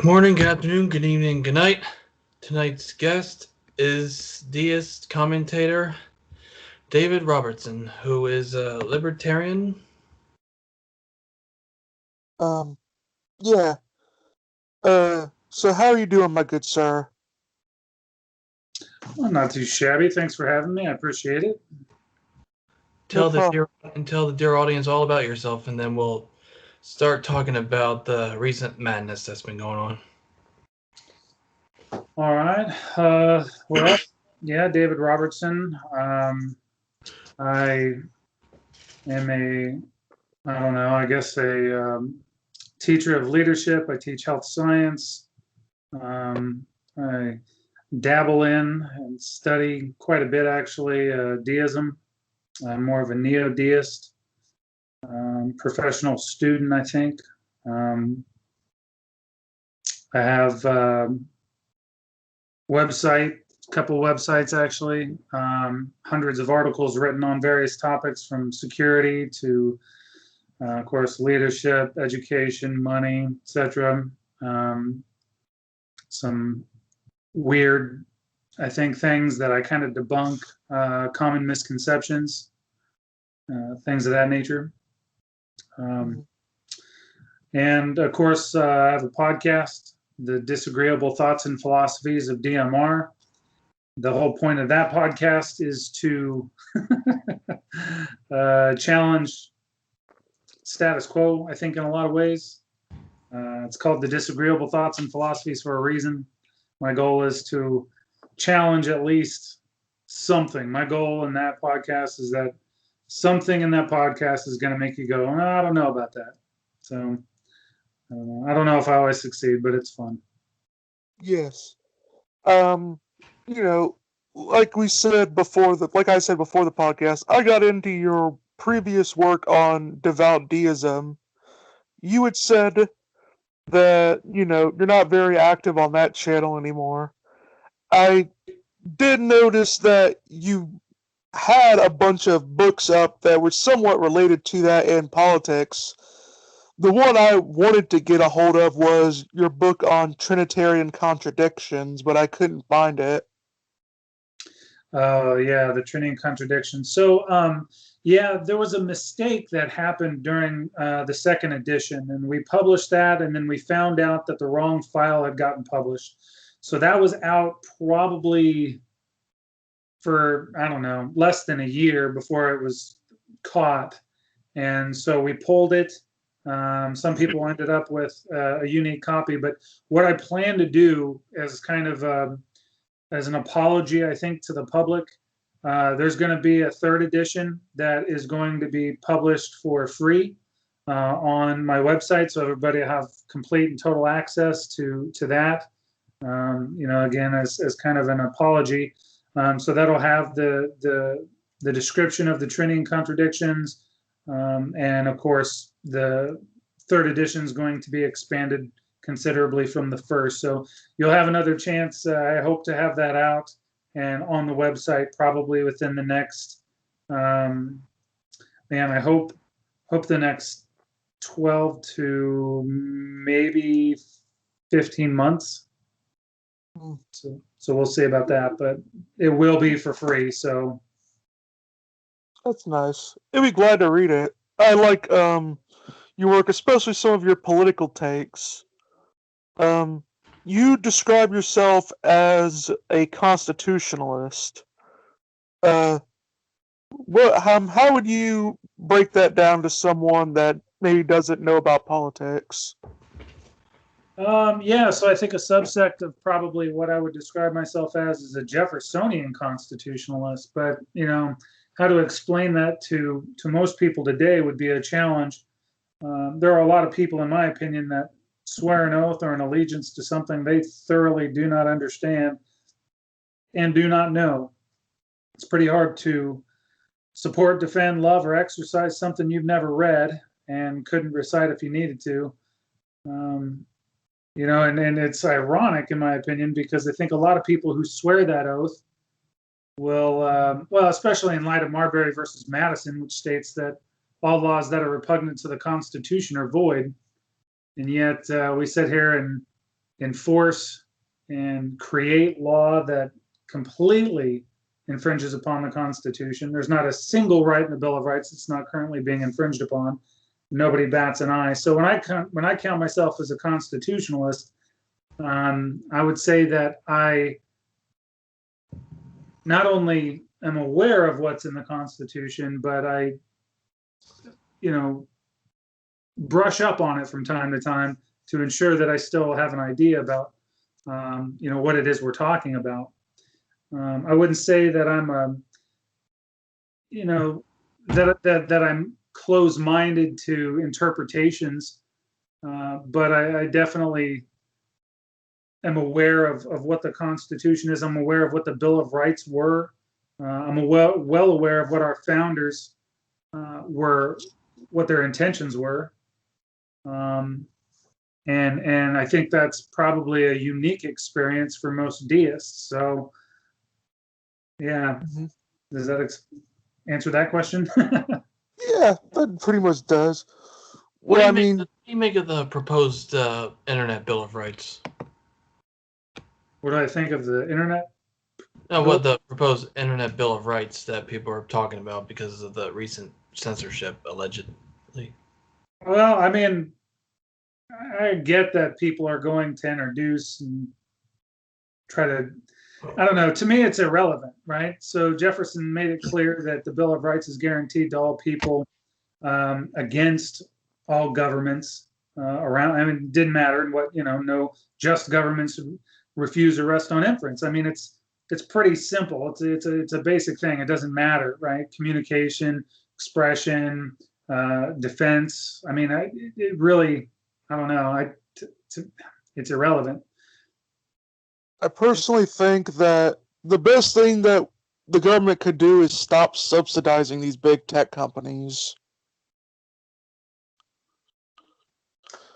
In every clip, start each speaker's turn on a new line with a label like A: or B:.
A: Good morning, good afternoon, good evening, good night. Tonight's guest is deist commentator David Robertson, who is a libertarian.
B: Yeah. So how are you doing, my good sir?
C: Well, not too shabby. Thanks for having me. I appreciate it.
A: Tell the dear audience all about yourself, and then we'll start talking about the recent madness that's been going on.
C: All right. David Robertson. I am a teacher of leadership. I teach health science. I dabble in and study quite a bit, actually, deism. I'm more of a neo-deist, professional student, I think. I have couple websites actually, hundreds of articles written on various topics from security to, of course, leadership, education, money, etc. Some weird, I think, things that I kind of debunk, common misconceptions, things of that nature. And of course, I have a podcast, The Disagreeable Thoughts and Philosophies of DMR. The whole point of that podcast is to challenge status quo, I think, in a lot of ways. It's called The Disagreeable Thoughts and Philosophies for a reason. My goal is to challenge at least something. My goal in that podcast is that something in that podcast is going to make you go, I don't know about that. So I don't know if I always succeed, but it's fun.
B: Yes. Like I said before the podcast, I got into your previous work on devout deism. You had said that, you're not very active on that channel anymore. I did notice that you had a bunch of books up that were somewhat related to that in politics. The one I wanted to get a hold of was your book on Trinitarian contradictions, but I couldn't find it.
C: Oh, yeah, the Trinity contradiction. So, there was a mistake that happened during the second edition, and we published that, and then we found out that the wrong file had gotten published. So that was out probably for, I don't know, less than a year before it was caught. And so we pulled it. Some people ended up with a unique copy, but what I plan to do as kind of as an apology, I think, to the public, there's going to be a third edition that is going to be published for free on my website, so everybody have complete and total access to that. Again, as kind of an apology. So that'll have the description of the Trinity contradictions, and of course the third edition is going to be expanded considerably from the first. So you'll have another chance. I hope to have that out and on the website probably within the next, I hope the next 12 to maybe 15 months. So we'll see about that, but it will be for free. So
B: that's nice. I'd be glad to read it. I like your work, especially some of your political takes. You describe yourself as a constitutionalist. How would you break that down to someone that maybe doesn't know about politics?
C: So I think a subsect of probably what I would describe myself as is a Jeffersonian constitutionalist, but how to explain that to most people today would be a challenge. There are a lot of people, in my opinion, that swear an oath or an allegiance to something they thoroughly do not understand and do not know. It's pretty hard to support, defend, love, or exercise something you've never read and couldn't recite if you needed to. And it's ironic, in my opinion, because I think a lot of people who swear that oath will, especially in light of Marbury versus Madison, which states that all laws that are repugnant to the Constitution are void. And yet we sit here and enforce and create law that completely infringes upon the Constitution. There's not a single right in the Bill of Rights that's not currently being infringed upon. Nobody bats an eye. So when I count myself as a constitutionalist, I would say that I not only am aware of what's in the Constitution, but I, brush up on it from time to time to ensure that I still have an idea about, what it is we're talking about. I wouldn't say that I'm that I'm closed-minded to interpretations, but I definitely am aware of what the Constitution is. I'm aware of what the Bill of Rights were. I'm well aware of what our founders were, what their intentions were. And I think that's probably a unique experience for most deists. So, yeah, does that answer that question?
B: Yeah, that pretty much does.
A: What
B: Well,
A: do you make of the proposed Internet Bill of Rights?
C: What do I think of the internet?
A: What the proposed Internet Bill of Rights that people are talking about because of the recent censorship, allegedly?
C: Well, I mean, I get that people are going to introduce and try to, I don't know, to me it's irrelevant, right? So Jefferson made it clear that the Bill of Rights is guaranteed to all people, against all governments around. I mean, it didn't matter what, no just governments refuse arrest on inference. I mean, it's pretty simple. It's a basic thing. It doesn't matter, right? Communication, expression, defense. I mean, it really, I don't know. It's irrelevant.
B: I personally think that the best thing that the government could do is stop subsidizing these big tech companies.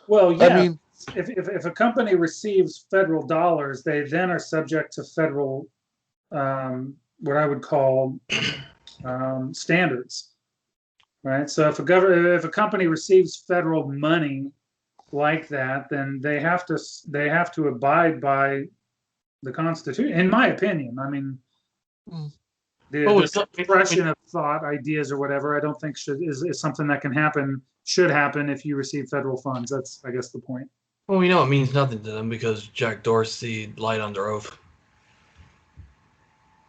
C: Well, yeah.
B: I mean,
C: if a company receives federal dollars, they then are subject to federal, what I would call standards, right? So if a company receives federal money like that, then they have to abide by the Constitution, in my opinion. I mean, the expression of thought, ideas, or whatever, I don't think is something that should happen if you receive federal funds. That's, I guess, the point.
A: Well, we know it means nothing to them because Jack Dorsey lied under oath.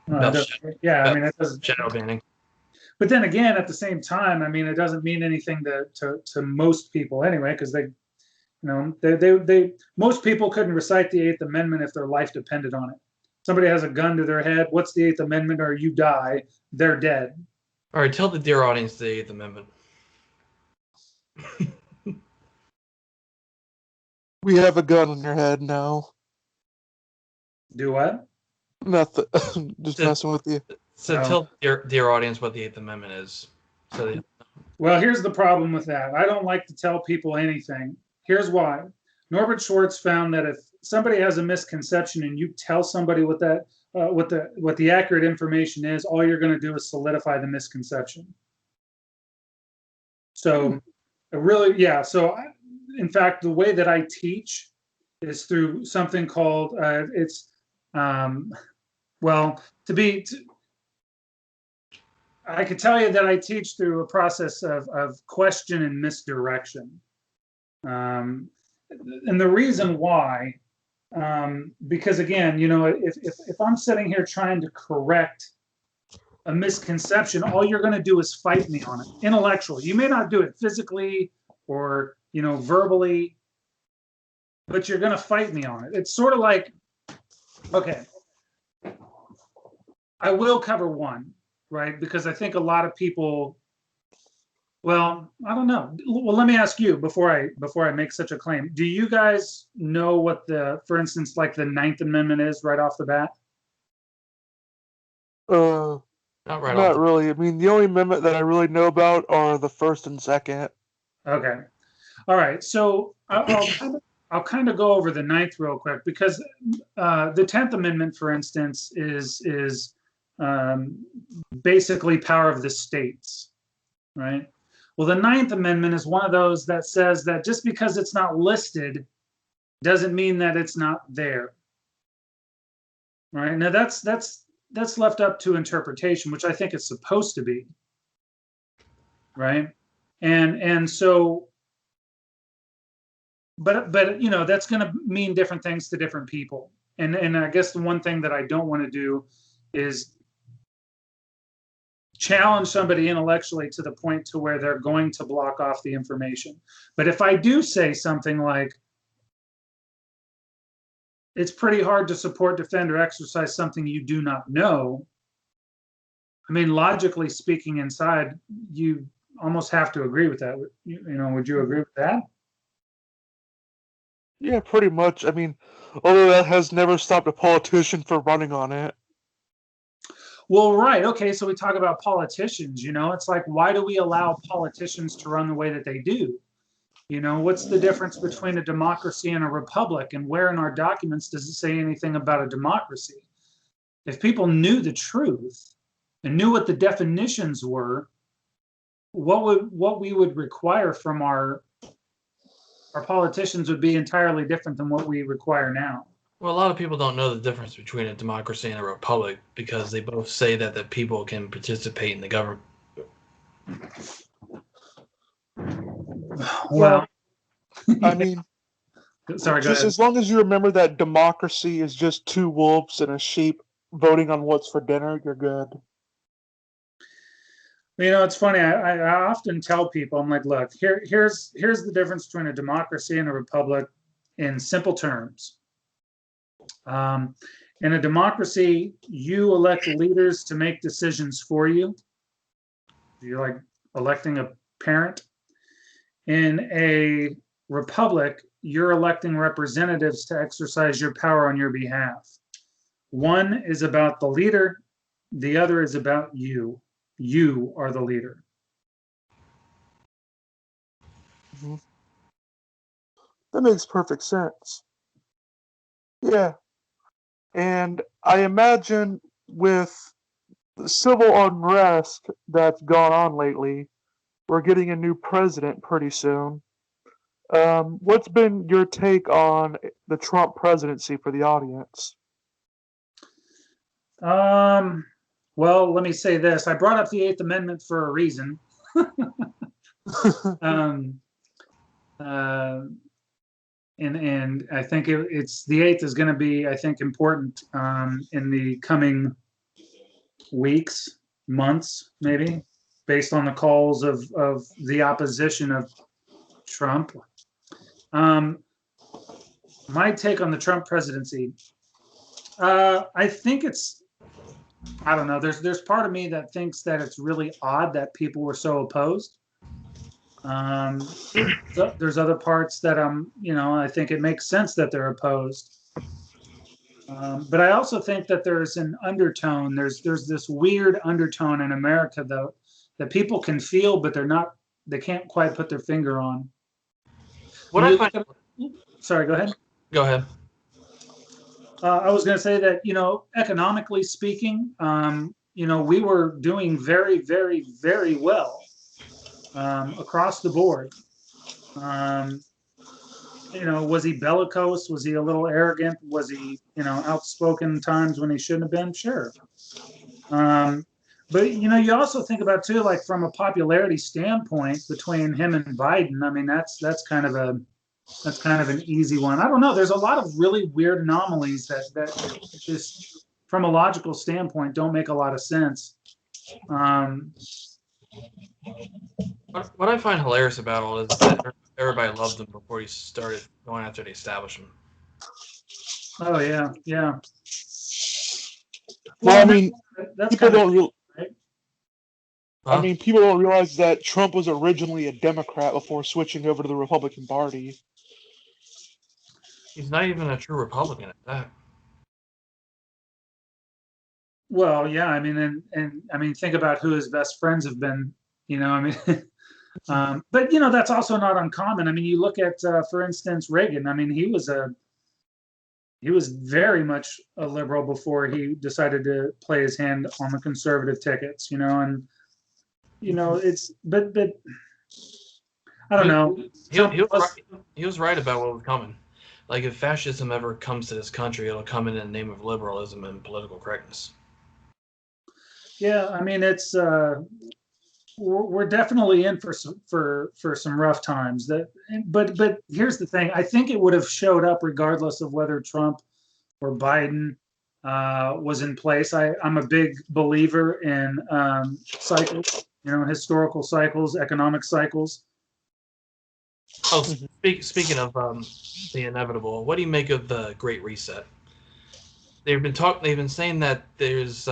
C: I mean, it doesn't.
A: Shadow banning.
C: But then again, at the same time, I mean, it doesn't mean anything to most people anyway, because most people couldn't recite the Eighth Amendment if their life depended on it. Somebody has a gun to their head. What's the Eighth Amendment? Or you die. They're dead.
A: All right, tell the dear audience the Eighth Amendment.
B: we have a gun on your head now.
C: Do what?
B: Nothing. Just messing with you.
A: So tell dear audience what the Eighth Amendment is.
C: Well, here's the problem with that. I don't like to tell people anything. Here's why. Norbert Schwartz found that if somebody has a misconception and you tell somebody what the accurate information is, all you're going to do is solidify the misconception. So, in fact, the way that I teach is through something called I could tell you that I teach through a process of question and misdirection. And the reason why, because again, if I'm sitting here trying to correct a misconception, all you're going to do is fight me on it intellectually. You may not do it physically or, verbally, but you're going to fight me on it. It's sort of like, okay, I will cover one, right? Because I think a lot of people, well, I don't know. Well, let me ask you before I make such a claim. Do you guys know what for instance, like the Ninth Amendment is right off the bat?
B: Not really. I mean, the only amendment that I really know about are the First and Second.
C: Okay. All right. So I'll kind of go over the Ninth real quick because the 10th Amendment, for instance, is basically power of the states, right? Well, the Ninth Amendment is one of those that says that just because it's not listed doesn't mean that it's not there. Right? Now that's left up to interpretation, which I think it's supposed to be. Right? And so but that's going to mean different things to different people. And I guess the one thing that I don't want to do is challenge somebody intellectually to the point to where they're going to block off the information. But if I do say something like, it's pretty hard to support, defend, or exercise something you do not know, I mean, logically speaking, inside, you almost have to agree with that. Would you agree with that?
B: Yeah, pretty much. I mean, although that has never stopped a politician from running on it.
C: Well, right. Okay, so we talk about politicians, it's like, why do we allow politicians to run the way that they do? What's the difference between a democracy and a republic? And where in our documents does it say anything about a democracy? If people knew the truth and knew what the definitions were, what we would require from our politicians would be entirely different than what we require now.
A: Well, a lot of people don't know the difference between a democracy and a republic because they both say that the people can participate in the government.
C: Well,
B: I mean,
C: sorry, go
B: just
C: ahead.
B: as long as you remember that democracy is just two wolves and a sheep voting on what's for dinner, you're good.
C: It's funny. I often tell people, I'm like, look, here's the difference between a democracy and a republic in simple terms. In a democracy, you elect leaders to make decisions for you. You're like electing a parent. In a republic, you're electing representatives to exercise your power on your behalf. One is about the leader, the other is about you. You are the leader.
B: Mm-hmm. That makes perfect sense. Yeah. And I imagine with the civil unrest that's gone on lately, we're getting a new president pretty soon. What's been your take on the Trump presidency for the audience?
C: Well, let me say this. I brought up the Eighth Amendment for a reason. And I think it's the eighth is going to be, I think, important in the coming weeks, months, maybe, based on the calls of the opposition of Trump. My take on the Trump presidency, I think I don't know. There's part of me that thinks that it's really odd that people were so opposed. There's other parts that I think it makes sense that they're opposed. But I also think that there's an undertone. There's this weird undertone in America though that people can feel, but they can't quite put their finger on. Sorry, go ahead.
A: Go ahead.
C: I was going to say that, economically speaking, we were doing very, very, very well across the board. Was he bellicose? Was he a little arrogant? Was he, outspoken times when he shouldn't have been? Sure. But, you also think about too, like from a popularity standpoint between him and Biden. I mean, that's kind of an easy one. I don't know. There's a lot of really weird anomalies that just from a logical standpoint don't make a lot of sense.
A: What I find hilarious about all this is that everybody loved him before he started going after the establishment.
C: Oh yeah, yeah.
B: Well, I mean, people don't
C: right?
B: I mean, people don't realize that Trump was originally a Democrat before switching over to the Republican Party.
A: He's not even a true Republican at that.
C: Well, yeah, I mean, and I mean, think about who his best friends have been. I mean, but that's also not uncommon. I mean, you look at, for instance, Reagan. I mean, he was very much a liberal before he decided to play his hand on the conservative tickets. And it's but I don't know.
A: He was right about what was coming. like if fascism ever comes to this country, it'll come in the name of liberalism and political correctness.
C: Yeah, I mean it's we're definitely in for some rough times. But here's the thing: I think it would have showed up regardless of whether Trump or Biden was in place. I'm a big believer in cycles, historical cycles, economic cycles.
A: Oh, speaking of the inevitable, what do you make of the Great Reset? They've been saying that there's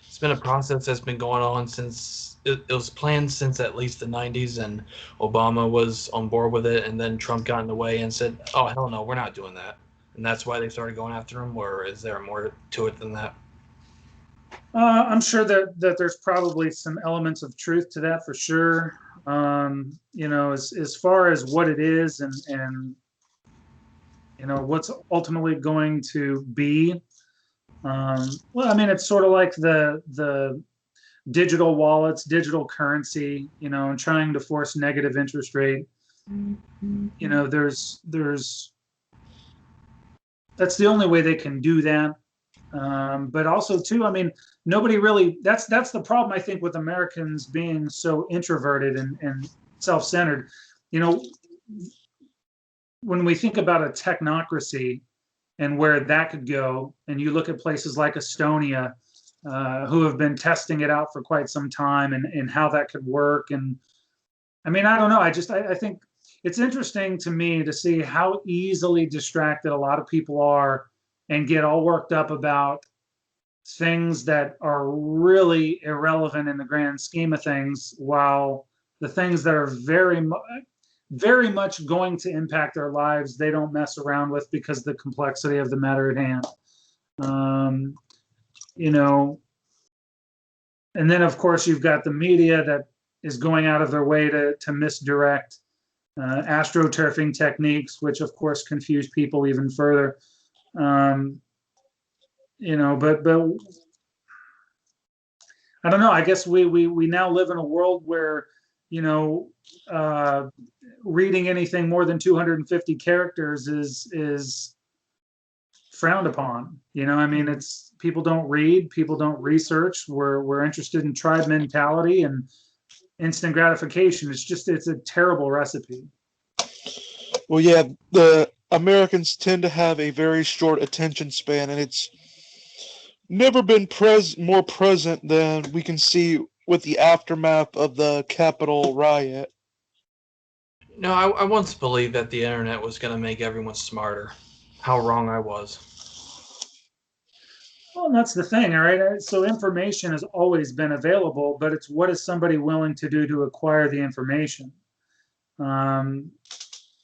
A: it's been a process that's been going on since it was planned since at least the 90s, and Obama was on board with it, and then Trump got in the way and said, "Oh hell no, we're not doing that," and that's why they started going after him. Or is there more to it than that?
C: I'm sure that there's probably some elements of truth to that for sure. As far as what it is and what's ultimately going to be. Well, I mean, it's sort of like the digital wallets, digital currency, and trying to force negative interest rate. There's that's the only way they can do that. But also too, I mean, nobody really. That's the problem I think with Americans being so introverted and self-centered. When we think about a technocracy and where that could go, and you look at places like Estonia, who have been testing it out for quite some time, and how that could work. And I mean, I don't know. I think it's interesting to me to see how easily distracted a lot of people are and get all worked up about things that are really irrelevant in the grand scheme of things, while the things that are very much going to impact our lives, they don't mess around with because of the complexity of the matter at hand. Um, you know, and then of course you've got the media that is going out of their way to misdirect astroturfing techniques, which of course confuse people even further. But I don't know. I guess we now live in a world where uh, reading anything more than 250 characters is frowned upon. I mean, it's people don't read, people don't research. We're interested in tribe mentality and instant gratification. It's a terrible recipe.
B: Well, yeah, the Americans tend to have a very short attention span, and it's never been more present than we can see with the aftermath of the Capitol riot.
A: No, I once believed that the internet was going to make everyone smarter. How wrong I was.
C: Well, and that's the thing, all right? So information has always been available, but it's what is somebody willing to do to acquire the information? Um,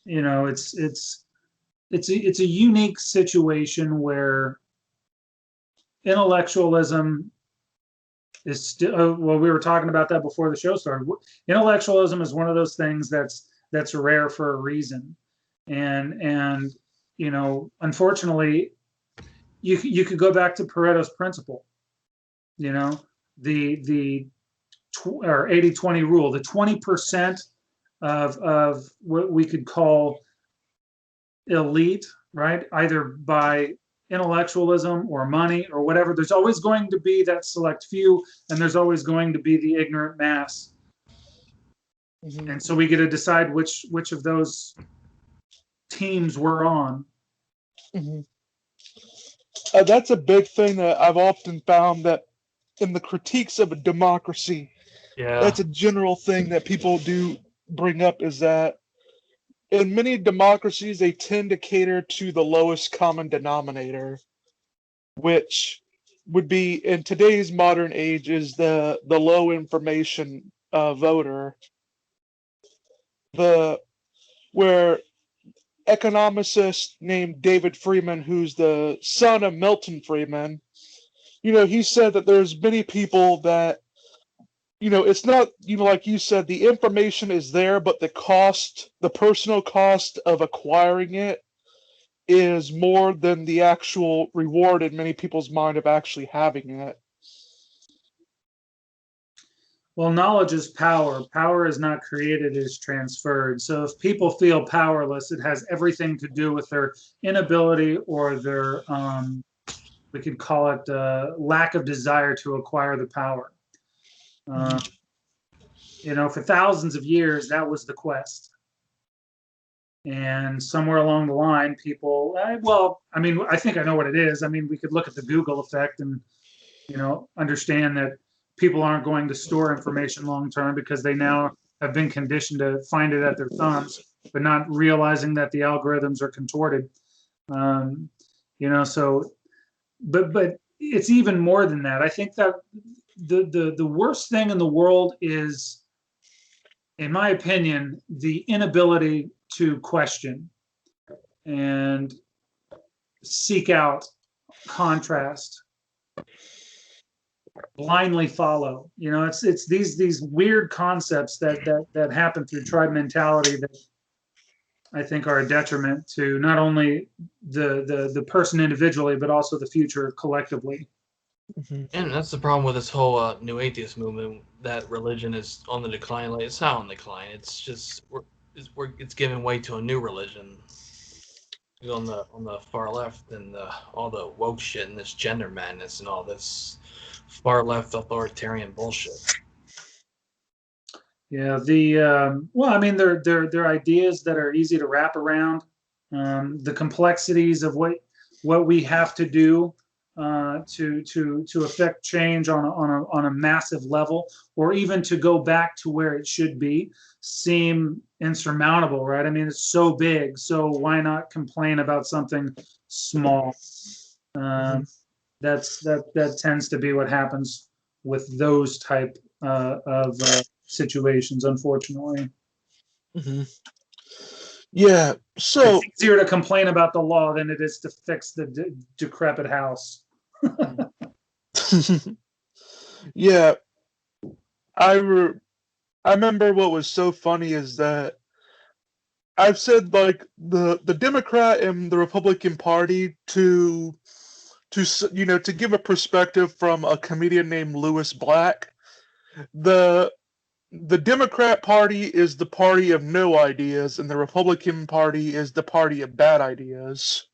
C: it's a unique situation where intellectualism is still. Well, we were talking about that before the show started. Intellectualism is one of those things that's rare for a reason, and unfortunately, you could go back to Pareto's principle. The or 80-20 rule, the 20% of what we could call elite, right? Either by intellectualism or money or whatever. There's always going to be that select few, and there's always going to be the ignorant mass. Mm-hmm. And so we get to decide which of those teams we're on.
B: Mm-hmm. That's a big thing that I've often found, that in the critiques of a democracy, that's a general thing that people do bring up, is that in many democracies, they tend to cater to the lowest common denominator, which would be, in today's modern age, is the low information voter. Where economicist named David Freeman, who's the son of Milton Friedman, he said that there's many people that, it's not, like you said, the information is there, but the personal cost of acquiring it is more than the actual reward in many people's mind of actually having it.
C: Well, knowledge is power. Power is not created, it is transferred. So if people feel powerless, it has everything to do with their inability or their, we could call it lack of desire to acquire the power. For thousands of years, that was the quest. And somewhere along the line, people, I think I know what it is. I mean, we could look at the Google effect and, understand that people aren't going to store information long term because they now have been conditioned to find it at their thumbs, but not realizing that the algorithms are contorted. So, but it's even more than that. I think that the worst thing in the world is, in my opinion, the inability to question and seek out contrast, blindly follow. It's these weird concepts that happen through tribe mentality that I think are a detriment to not only the person individually, but also the future collectively.
A: And that's the problem with this whole new atheist movement. That religion is on the decline. Like, it's not on the decline. It's just it's giving way to a new religion. On the far left and all the woke shit and this gender madness and all this far left authoritarian bullshit.
C: Yeah, they're ideas that are easy to wrap around. The complexities of what we have to do to affect change on a massive level, or even to go back to where it should be, seem insurmountable, right? I mean, it's so big, so why not complain about something small? That tends to be what happens with those type of situations, unfortunately.
B: Yeah, so
C: it's easier to complain about the law than it is to fix the decrepit house.
B: Yeah, I remember what was so funny is that I've said, like, the Democrat and the Republican Party to give a perspective from a comedian named Louis Black. The Democrat Party is the party of no ideas, and the Republican Party is the party of bad ideas.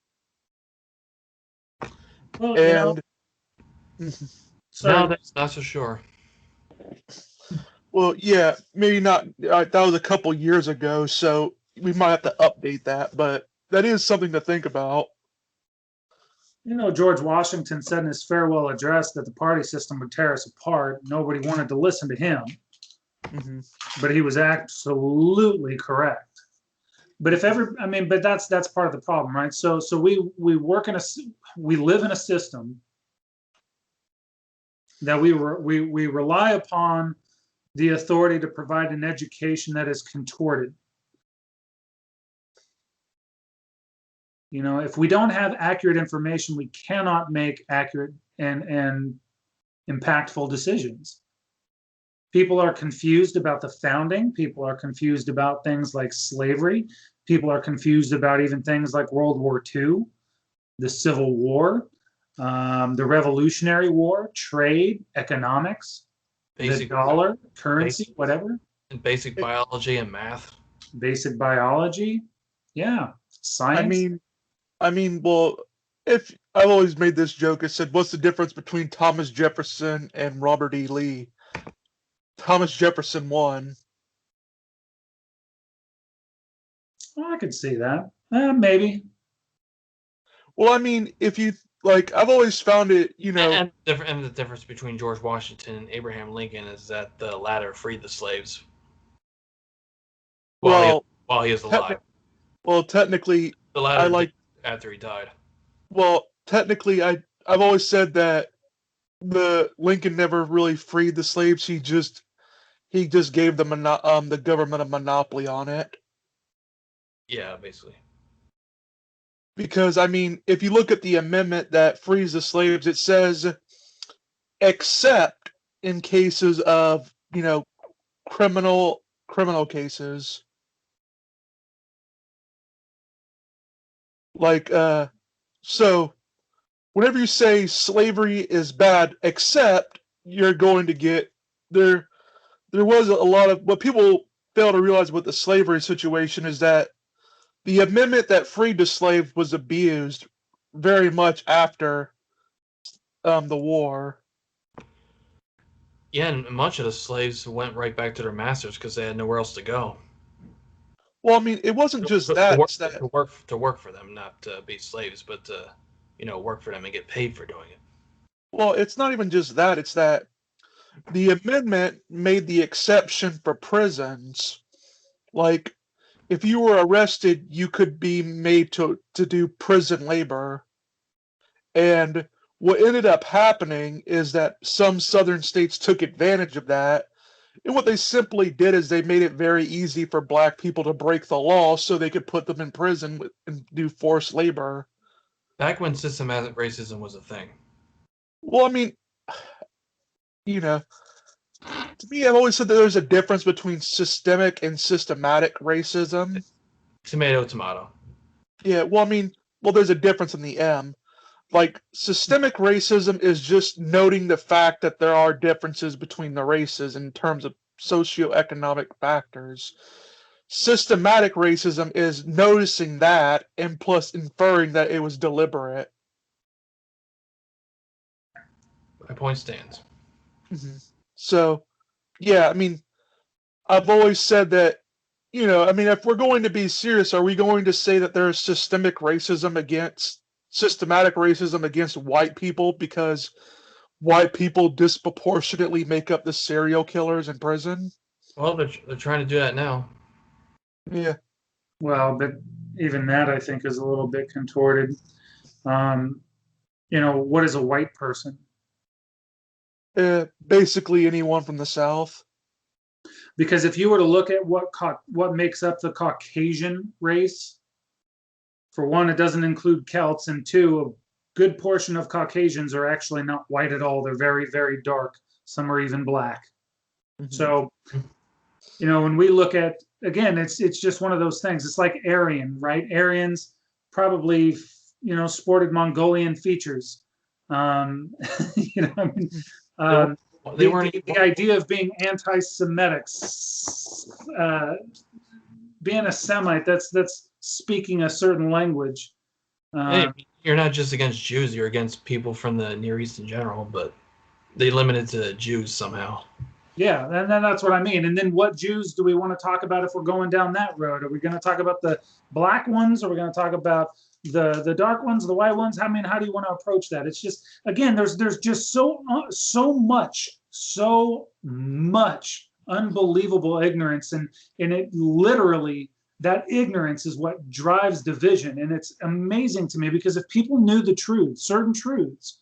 C: Well,
B: and
A: No, that's not so sure.
B: Well, yeah, maybe not. That was a couple years ago, so we might have to update that. But that is something to think about.
C: George Washington said in his farewell address that the party system would tear us apart. Nobody wanted to listen to him, but he was absolutely correct. But but that's part of the problem, right? So we live in a system that we rely upon the authority to provide an education that is contorted. If we don't have accurate information, we cannot make accurate and impactful decisions. People are confused about the founding. People are confused about things like slavery. People are confused about even things like World War II, the Civil War, the Revolutionary War, trade, economics, the dollar, currency, whatever.
A: And basic biology and math.
C: Basic biology, yeah, science.
B: I mean, well, if I've always made this joke, I said, what's the difference between Thomas Jefferson and Robert E. Lee? Thomas Jefferson won.
C: Well, I could see that. Maybe.
A: Well, I mean, if you like, I've always found it, And the difference between George Washington and Abraham Lincoln is that the latter freed the slaves while he was alive.
B: Well, technically,
A: the latter after he died.
B: Well, technically, I've always said that the Lincoln never really freed the slaves. He just gave the government a monopoly on it.
A: Yeah, basically.
B: Because, I mean, if you look at the amendment that frees the slaves, it says, except in cases of, criminal cases. Like, so whenever you say slavery is bad, except you're going to get there, there was a lot of what people fail to realize with the slavery situation is that the amendment that freed the slave was abused very much after the war.
A: Yeah, and much of the slaves went right back to their masters because they had nowhere else to go.
B: Well, I mean, it wasn't just that; it's that
A: To work for them, not to be slaves, but to work for them and get paid for doing it.
B: well, it's not even just that; it's that the amendment made the exception for prisons. Like, if you were arrested, you could be made to do prison labor. And what ended up happening is that some southern states took advantage of that. And what they simply did is they made it very easy for black people to break the law so they could put them in prison and do forced labor.
A: Back when systematic racism was a thing.
B: Well, I mean, you know, to me, I've always said that there's a difference between systemic and systematic racism.
A: Tomato, tomato.
B: Yeah, well, I mean, there's a difference in the M. Like, systemic racism is just noting the fact that there are differences between the races in terms of socioeconomic factors. Systematic racism is noticing that and plus inferring that it was deliberate.
A: My point stands.
B: Mm-hmm. So, yeah, I mean, I've always said that, I mean, if we're going to be serious, are we going to say that there's systematic racism against white people because white people disproportionately make up the serial killers in prison?
A: Well, they're trying to do that now.
B: Yeah.
C: Well, but even that I think is a little bit contorted. What is a white person?
B: Basically anyone from the South.
C: Because if you were to look at what makes up the Caucasian race, for one, it doesn't include Celts, and two, a good portion of Caucasians are actually not white at all. They're very, very dark. Some are even black. Mm-hmm. So, when we look at, again, it's just one of those things. It's like Aryan, right? Aryans probably, sported Mongolian features. I mean, the idea of being anti-Semitic, being a Semite, that's speaking a certain language.
A: Hey, you're not just against Jews; you're against people from the Near East in general. But they limit it to Jews somehow.
C: Yeah, and then that's what I mean. And then what Jews do we want to talk about if we're going down that road? Are we going to talk about the black ones? Or are we going to talk about the dark ones, the white ones? I mean, how do you want to approach that? It's just, again, there's just so much unbelievable ignorance, and it literally, that ignorance is what drives division. And it's amazing to me because if people knew the truth, certain truths,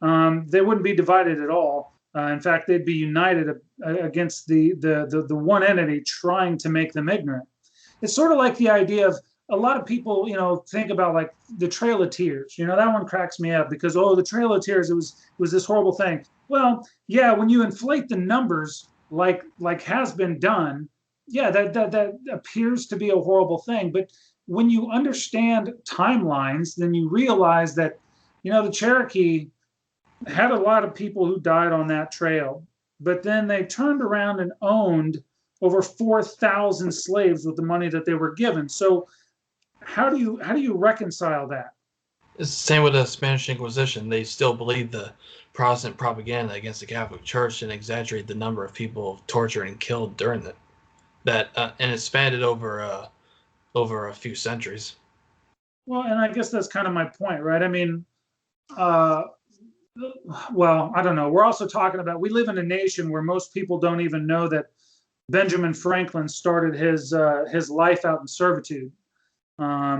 C: they wouldn't be divided at all. In fact, they'd be united against the one entity trying to make them ignorant. It's sort of like the idea of, a lot of people, think about like the Trail of Tears. That one cracks me up because, the Trail of Tears, it was this horrible thing. Well, yeah, when you inflate the numbers like has been done, yeah, that appears to be a horrible thing. But when you understand timelines, then you realize that, the Cherokee had a lot of people who died on that trail, but then they turned around and owned over 4,000 slaves with the money that they were given. So how do you reconcile that?
A: It's the same with the Spanish Inquisition. They still believe the Protestant propaganda against the Catholic Church and exaggerate the number of people tortured and killed during that, and it spanned over a few centuries.
C: Well, and I guess that's kind of my point, right? I mean, well, I don't know. We're also talking about, we live in a nation where most people don't even know that Benjamin Franklin started his life out in servitude. I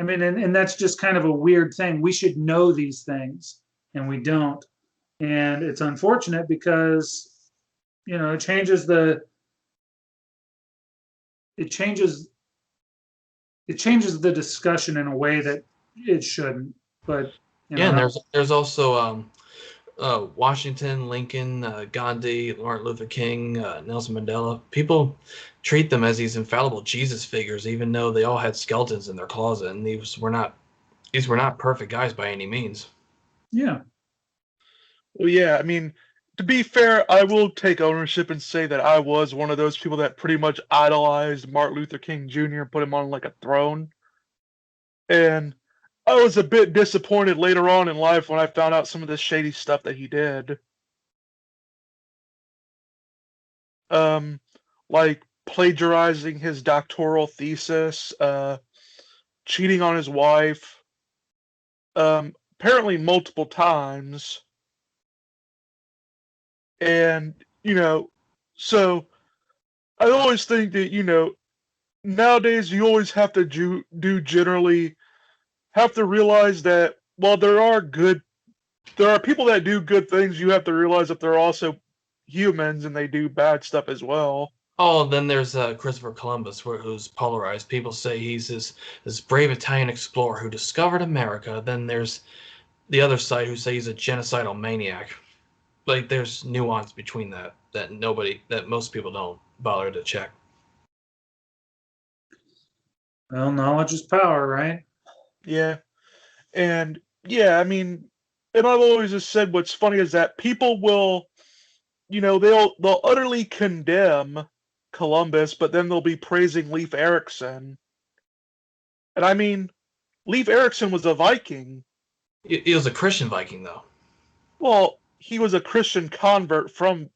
C: mean, and that's just kind of a weird thing. We should know these things, and we don't. And it's unfortunate because, it changes the discussion in a way that it shouldn't. But
A: and there's also Washington, Lincoln, Gandhi, Martin Luther King, Nelson Mandela. People treat them as these infallible Jesus figures, even though they all had skeletons in their closet, and these were not perfect guys by any means.
C: Yeah.
B: Well, yeah, I mean, to be fair, I will take ownership and say that I was one of those people that pretty much idolized Martin Luther King Jr. and put him on like a throne. And I was a bit disappointed later on in life when I found out some of the shady stuff that he did. Um, like plagiarizing his doctoral thesis, cheating on his wife, apparently multiple times. And, so I always think that, nowadays you always have to generally have to realize that while there are people that do good things, you have to realize that they're also humans and they do bad stuff as well.
A: Oh, then there's Christopher Columbus, who's polarized. People say he's this brave Italian explorer who discovered America. Then there's the other side who say he's a genocidal maniac. Like, there's nuance between that most people don't bother to check.
C: Well, knowledge is power, right?
B: Yeah. And yeah, I mean, and I've always just said what's funny is that people will, they'll utterly condemn Columbus, but then they'll be praising Leif Erikson. And I mean, Leif Erikson was a Viking.
A: He was a Christian Viking, though.
B: Well, he was a Christian convert from,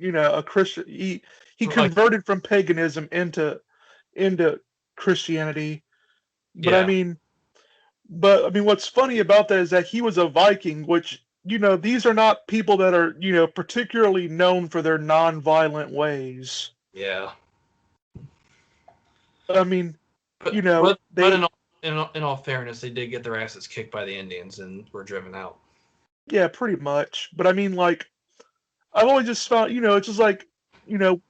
B: a Christian. He converted from paganism into Christianity. But
A: Yeah.
B: I mean, what's funny about that is that he was a Viking, which, these are not people that are, particularly known for their non-violent ways.
A: Yeah.
B: I mean,
A: But in all fairness, they did get their asses kicked by the Indians and were driven out.
B: Yeah, pretty much. But I mean, like, I've always just found, it's just like,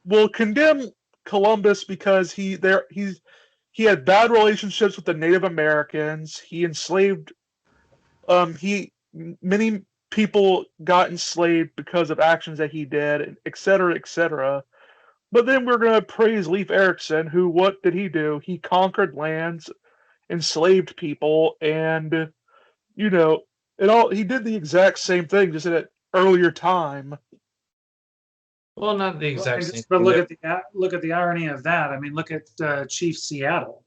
B: we'll condemn Columbus because he had bad relationships with the Native Americans. He enslaved, many people got enslaved because of actions that he did, et cetera, et cetera. But then we're going to praise Leif Erikson, who, what did he do? He conquered lands, enslaved people, and, he did the exact same thing, just at an earlier time.
A: Well, not the exact same
C: But
A: thing.
C: look at the irony of that. I mean, look at Chief Seattle.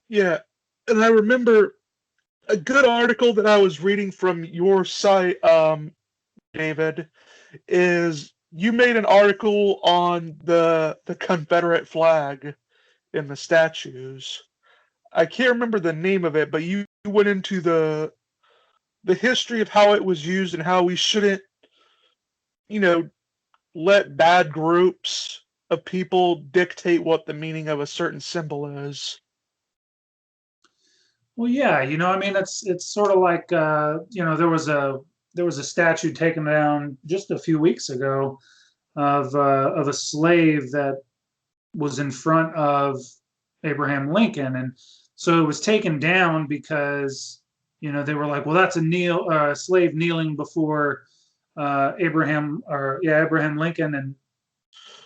B: Yeah, and I remember a good article that I was reading from your site, David, is you made an article on the Confederate flag in the statues. I can't remember the name of it, but you went into the history of how it was used and how we shouldn't, let bad groups of people dictate what the meaning of a certain symbol is.
C: Well, yeah, I mean, it's sort of like there was a statue taken down just a few weeks ago of a slave that was in front of Abraham Lincoln, and so it was taken down because they were like, well, that's a slave kneeling before Abraham Lincoln, and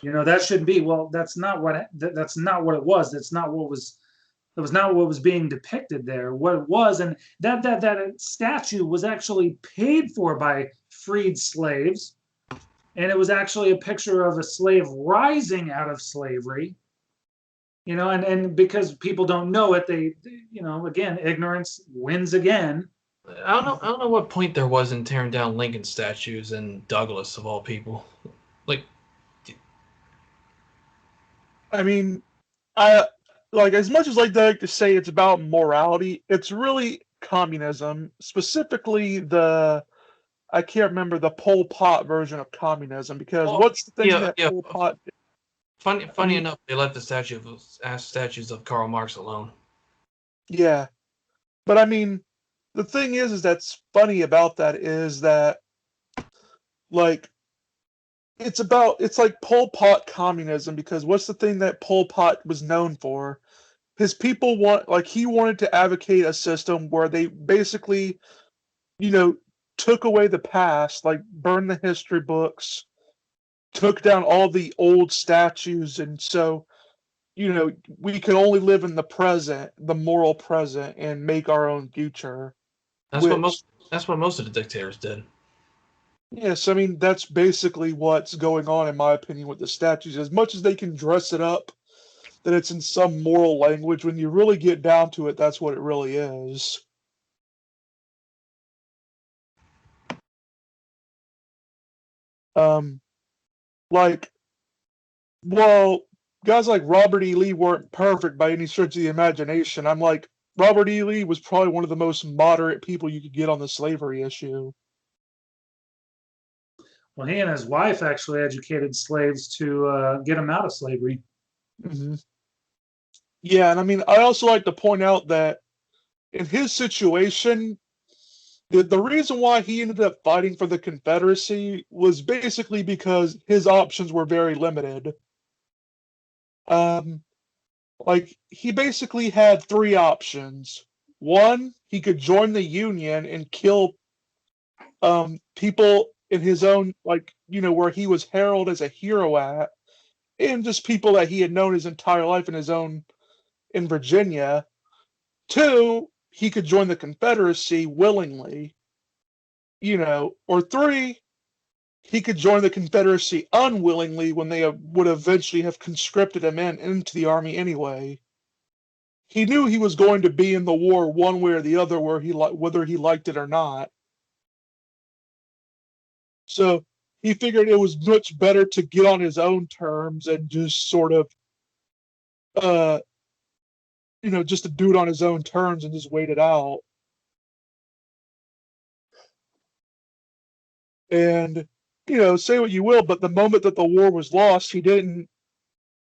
C: that shouldn't be. Well, that's not what it was. That was not what was being depicted there. What it was, and that statue was actually paid for by freed slaves, and it was actually a picture of a slave rising out of slavery. And because people don't know it, they again, ignorance wins again.
A: I don't know what point there was in tearing down Lincoln statues and Douglas of all people. Like,
B: I mean, I like, as much as I like to say it's about morality, it's really communism, specifically I can't remember the Pol Pot version of communism, because what's the thing that Pol Pot did?
A: Funny enough, they left the statues of Karl Marx alone.
B: Yeah, but I mean, the thing is that's funny about that is that, like, it's like Pol Pot communism, because what's the thing that Pol Pot was known for? His people he wanted to advocate a system where they basically, took away the past, like burned the history books, took down all the old statues, and so, we can only live in the present, the moral present, and make our own future.
A: That's what
B: which,
A: most of the dictators did.
B: yes, I mean, that's basically what's going on, in my opinion, with the statues. As much as they can dress it up, that it's in some moral language, when you really get down to it, that's what it really is. Um, like, well, guys like Robert E. Lee weren't perfect by any stretch of the imagination. I'm like, Robert E. Lee was probably one of the most moderate people you could get on the slavery issue.
C: Well, he and his wife actually educated slaves to get them out of slavery.
B: Hmm. Yeah, and I mean, I also like to point out that in his situation, the reason why he ended up fighting for the Confederacy was basically because his options were very limited. Um, like, he basically had three options. One, he could join the Union and kill people in his own, like, where he was heralded as a hero at, and just people that he had known his entire life in Virginia. Two, he could join the Confederacy willingly, or three, he could join the Confederacy unwillingly when they would eventually have conscripted him into the army anyway. He knew he was going to be in the war one way or the other, whether he liked it or not. So he figured it was much better to get on his own terms and just sort of, uh, just to do it on his own terms and just wait it out. And, say what you will, but the moment that the war was lost, he didn't,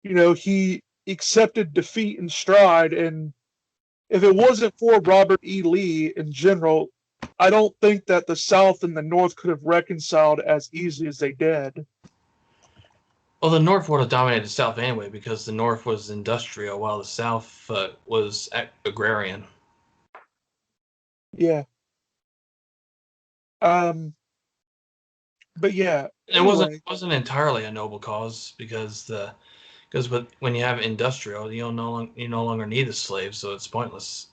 B: he accepted defeat in stride. And if it wasn't for Robert E. Lee in general, I don't think that the South and the North could have reconciled as easily as they did.
A: Well, the North would have dominated the South anyway because the North was industrial while the South was agrarian.
B: Yeah. But yeah,
A: It wasn't entirely a noble cause because when you have industrial, you no longer need the slaves, so it's pointless.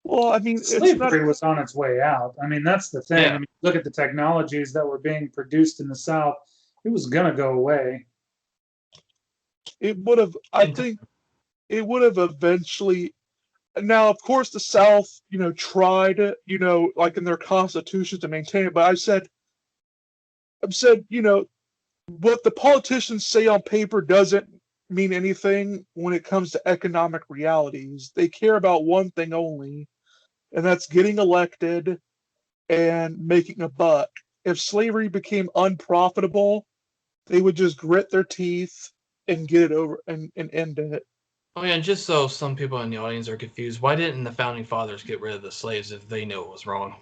B: Well, I mean, it's not.
C: Slavery was on its way out. I mean, that's the thing.
A: Yeah.
C: I mean, look at the technologies that were being produced in the South. It was going to go away.
B: It would have. I think it would have eventually. Now, of course, the South, tried, like in their constitution to maintain it. But I've said, what the politicians say on paper doesn't mean anything when it comes to economic realities. They care about one thing only, and that's getting elected and making a buck. If slavery became unprofitable, they would just grit their teeth and get it over and end it.
A: Oh yeah, and just so some people in the audience are confused, why didn't the founding fathers get rid of the slaves if they knew it was wrong?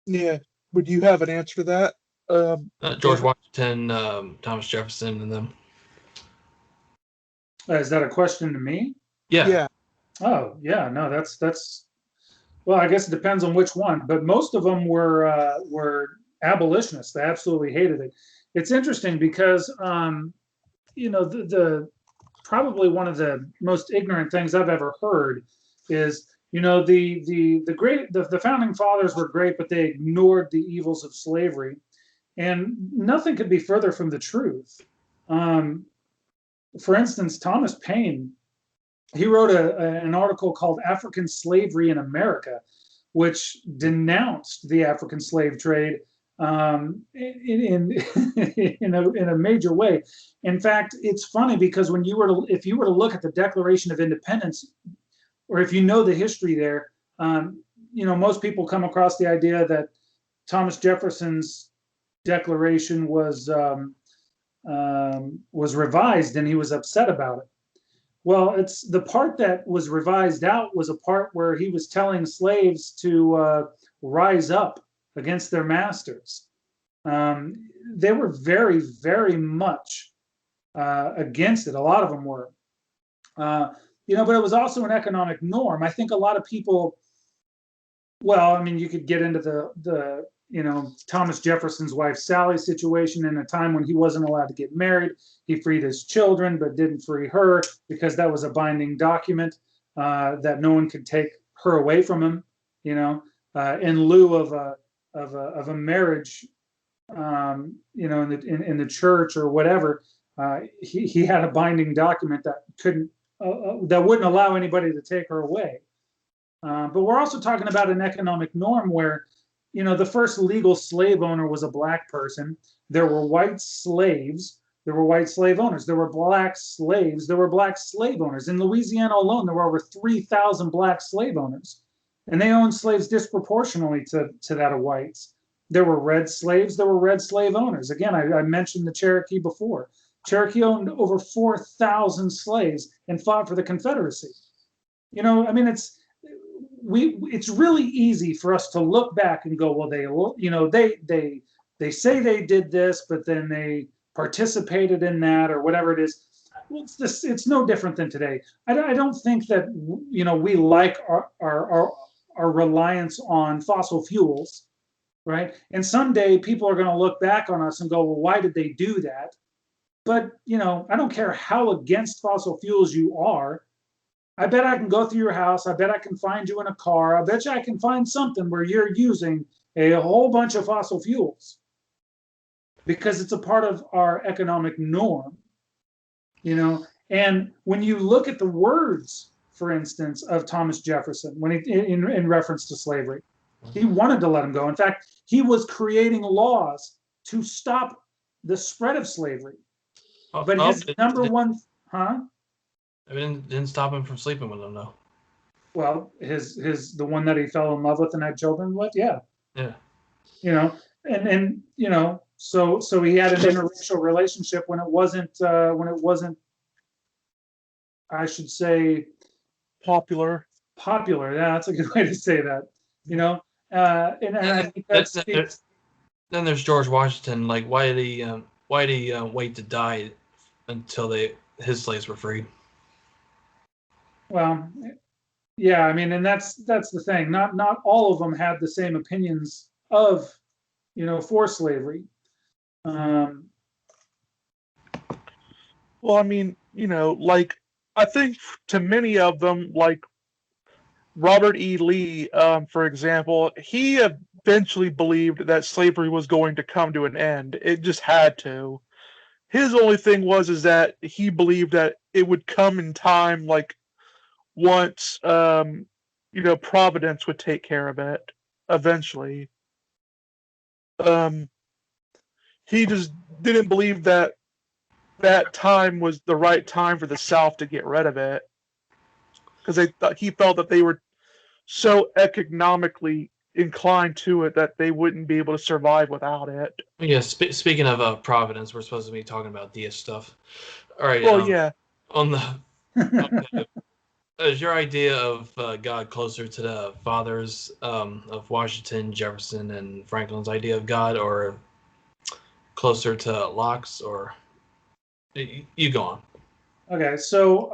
B: Yeah. Would you have an answer to that?
A: George Washington, Thomas Jefferson, and them.
C: Is that a question to me?
A: Yeah.
B: Yeah.
C: Oh, yeah. No, that's. Well, I guess it depends on which one, but most of them were abolitionists. They absolutely hated it. It's interesting because the probably one of the most ignorant things I've ever heard is the founding fathers were great, but they ignored the evils of slavery, and nothing could be further from the truth. For instance, Thomas Paine, he wrote an article called African Slavery in America, which denounced the African slave trade in in a major way. In fact, it's funny because if you were to look at the Declaration of Independence, or if you know the history there, most people come across the idea that Thomas Jefferson's declaration was revised and he was upset about it. Well, it's the part that was revised out was a part where he was telling slaves to rise up against their masters. They were very, very much against it. A lot of them were, but it was also an economic norm. I think a lot of people. Well, I mean, you could get into the Thomas Jefferson's wife Sally's situation in a time when he wasn't allowed to get married. He freed his children, but didn't free her because that was a binding document that no one could take her away from him. In lieu of a marriage, in the church or whatever, he had a binding document that wouldn't allow anybody to take her away. But we're also talking about an economic norm where, the first legal slave owner was a black person. There were white slaves. There were white slave owners. There were black slaves. There were black slave owners. In Louisiana alone, there were over 3,000 black slave owners. And they owned slaves disproportionately to that of whites. There were red slaves. There were red slave owners. Again, I mentioned the Cherokee before. Cherokee owned over 4,000 slaves and fought for the Confederacy. It's really easy for us to look back and go, well, they say they did this, but then they participated in that or whatever it is. Well, it's no different than today. I don't think that we like our reliance on fossil fuels, right? And someday people are going to look back on us and go, well, why did they do that? But I don't care how against fossil fuels you are. I bet I can go through your house. I bet I can find you in a car. I bet you I can find something where you're using a whole bunch of fossil fuels because it's a part of our economic norm, And when you look at the words, for instance, of Thomas Jefferson, when in reference to slavery, he wanted to let him go. In fact, he was creating laws to stop the spread of slavery. But his number one,
A: I didn't stop him from sleeping with them, though.
C: Well, the one that he fell in love with and had children with, yeah.
A: Yeah.
C: So he had an interracial relationship when it wasn't, I should say,
B: popular.
C: Popular. Yeah, that's a good way to say that. And I think
A: then there's George Washington. Like, why did he wait to die until his slaves were freed?
C: Well, yeah, and that's the thing. Not all of them had the same opinions of, for slavery.
B: Well, I think to many of them, like Robert E. Lee, for example, he eventually believed that slavery was going to come to an end. It just had to. His only thing is that he believed that it would come in time, like once Providence would take care of it eventually. He just didn't believe that time was the right time for the South to get rid of it, because he felt that they were so economically inclined to it that they wouldn't be able to survive without it.
A: Yeah, speaking of Providence, we're supposed to be talking about deist stuff. All right.
B: Well, yeah.
A: On the is your idea of God closer to the fathers of Washington, Jefferson, and Franklin's idea of God, or closer to Locke's, or you go on?
C: Okay, so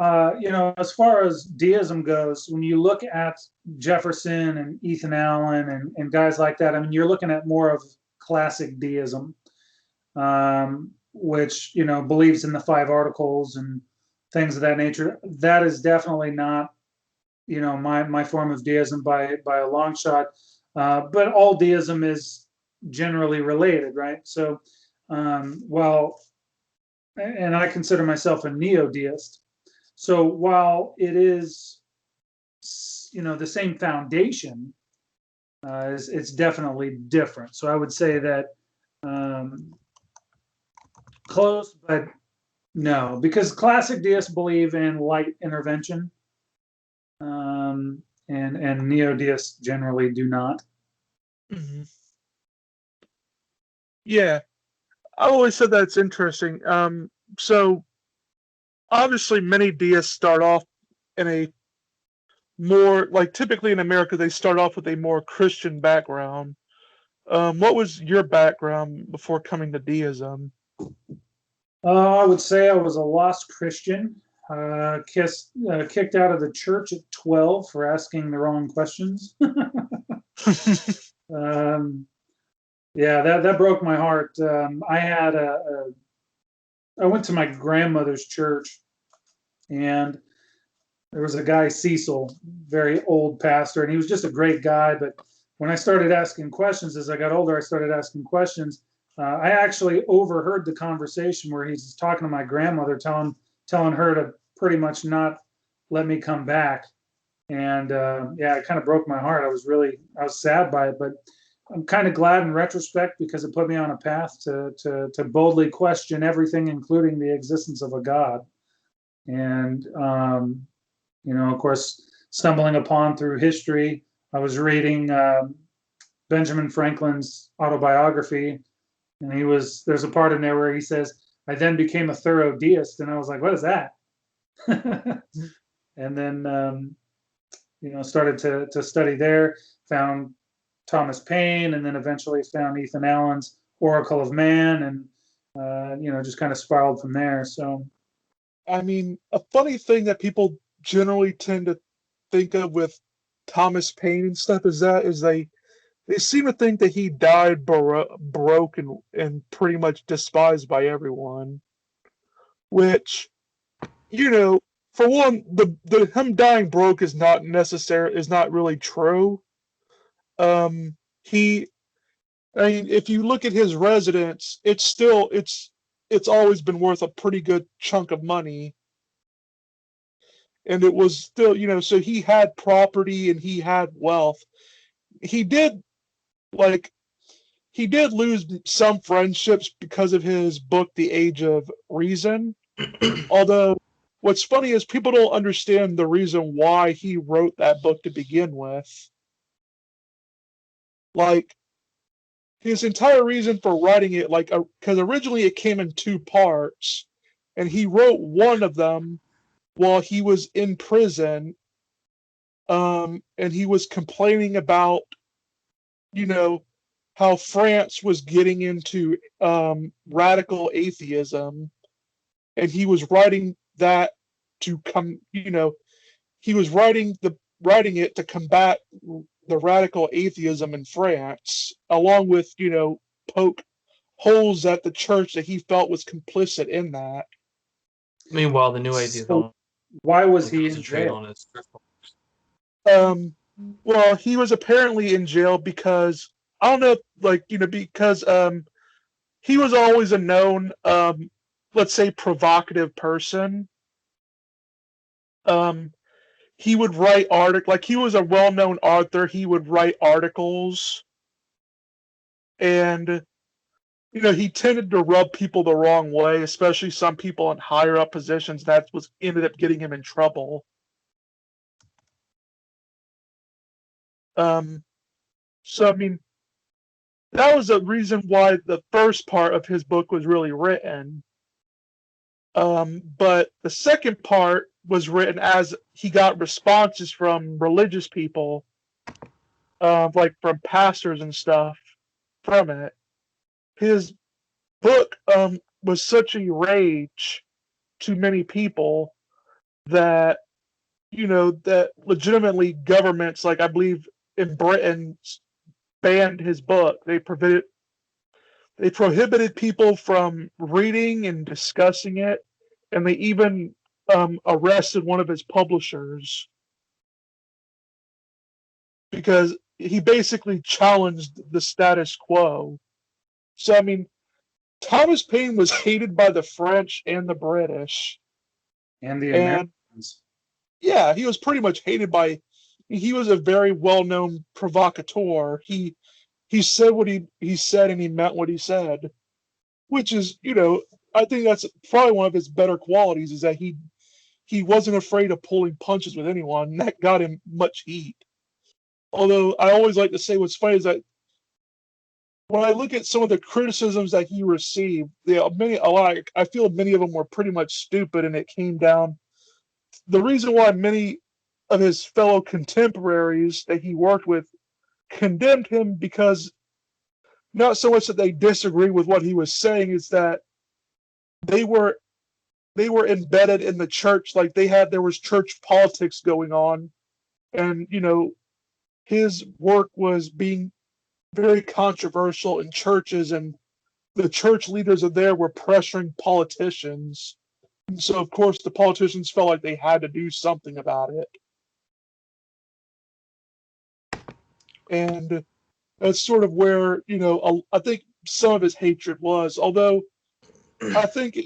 C: as far as deism goes, when you look at Jefferson and Ethan Allen and guys like that, you're looking at more of classic deism, which believes in the 5 articles and things of that nature. That is definitely not my form of deism by a long shot. But all deism is generally related, right? So and I consider myself a neo-deist. So while it is, the same foundation, it's definitely different. So I would say that close, but no, because classic deists believe in light intervention, and neo-deists generally do not.
B: Mm-hmm. Yeah. I always said that's interesting. So obviously many deists start off in a more, like typically in America, they start off with a more Christian background. What was your background before coming to deism?
C: I would say I was a lost Christian, kicked out of the church at 12 for asking the wrong questions. Yeah, that broke my heart. I went to my grandmother's church, and there was a guy, Cecil, very old pastor, and he was just a great guy. But when I started asking questions, as I got older, I started asking questions. I actually overheard the conversation where he's talking to my grandmother, telling her to pretty much not let me come back. And yeah, it kind of broke my heart. I was sad by it, but I'm kind of glad in retrospect because it put me on a path to boldly question everything, including the existence of a God. And of course, stumbling upon through history, I was reading Benjamin Franklin's autobiography, and there's a part in there where he says, "I then became a thorough deist," and I was like, "What is that?" And then started to study there, found Thomas Paine, and then eventually found Ethan Allen's Oracle of Man, and just kind of spiraled from there. So,
B: I mean, a funny thing that people generally tend to think of with Thomas Paine and stuff is they seem to think that he died broke and pretty much despised by everyone. Which, you know, for one, the him dying broke is not really true. He, I mean, if you look at his residence, it's always been worth a pretty good chunk of money, and it was still, so he had property and he had wealth. He did like he did lose some friendships because of his book, The Age of Reason. Although, what's funny is people don't understand the reason why he wrote that book to begin with. Like, his entire reason for writing it, because originally it came in two parts, and he wrote one of them while he was in prison, and he was complaining about, you know, how France was getting into radical atheism, and he was writing that to come, he was writing it to combat the radical atheism in France, along with, poke holes at the church that he felt was complicit in that.
A: Meanwhile, the new atheist
C: so
A: only
C: why was he in
A: concentrate
C: jail?
A: on his spiritual.
B: Well, he was apparently in jail because I don't know, because he was always a known, let's say, provocative person. Um, he would write like he was a well-known author. He would write articles, and he tended to rub people the wrong way, especially some people in higher up positions. That was ended up getting him in trouble. Um, so I mean, that was the reason why the first part of his book was really written. But the second part was written as he got responses from religious people, like from pastors and stuff, from it. His book was such a rage to many people that that legitimately governments, like I believe in Britain, banned his book. They prohibited people from reading and discussing it, and they even arrested one of his publishers because he basically challenged the status quo. So I mean, Thomas Paine was hated by the French and the British,
C: And the
B: and
C: Americans.
B: yeah, he was pretty much hated by. He was a very well-known provocateur. He said what he said, and he meant what he said, which is, I think that's probably one of his better qualities is that he wasn't afraid of pulling punches with anyone. And that got him much heat. Although I always like to say what's funny is that when I look at some of the criticisms that he received, I feel many of them were pretty much stupid, and it came down. The reason why many of his fellow contemporaries that he worked with condemned him because not so much that they disagree with what he was saying, is that they were they were embedded in the church, like there was church politics going on, and his work was being very controversial in churches, and the church leaders of there were pressuring politicians. And so, of course, the politicians felt like they had to do something about it. And that's sort of where, I think some of his hatred was. Although I think,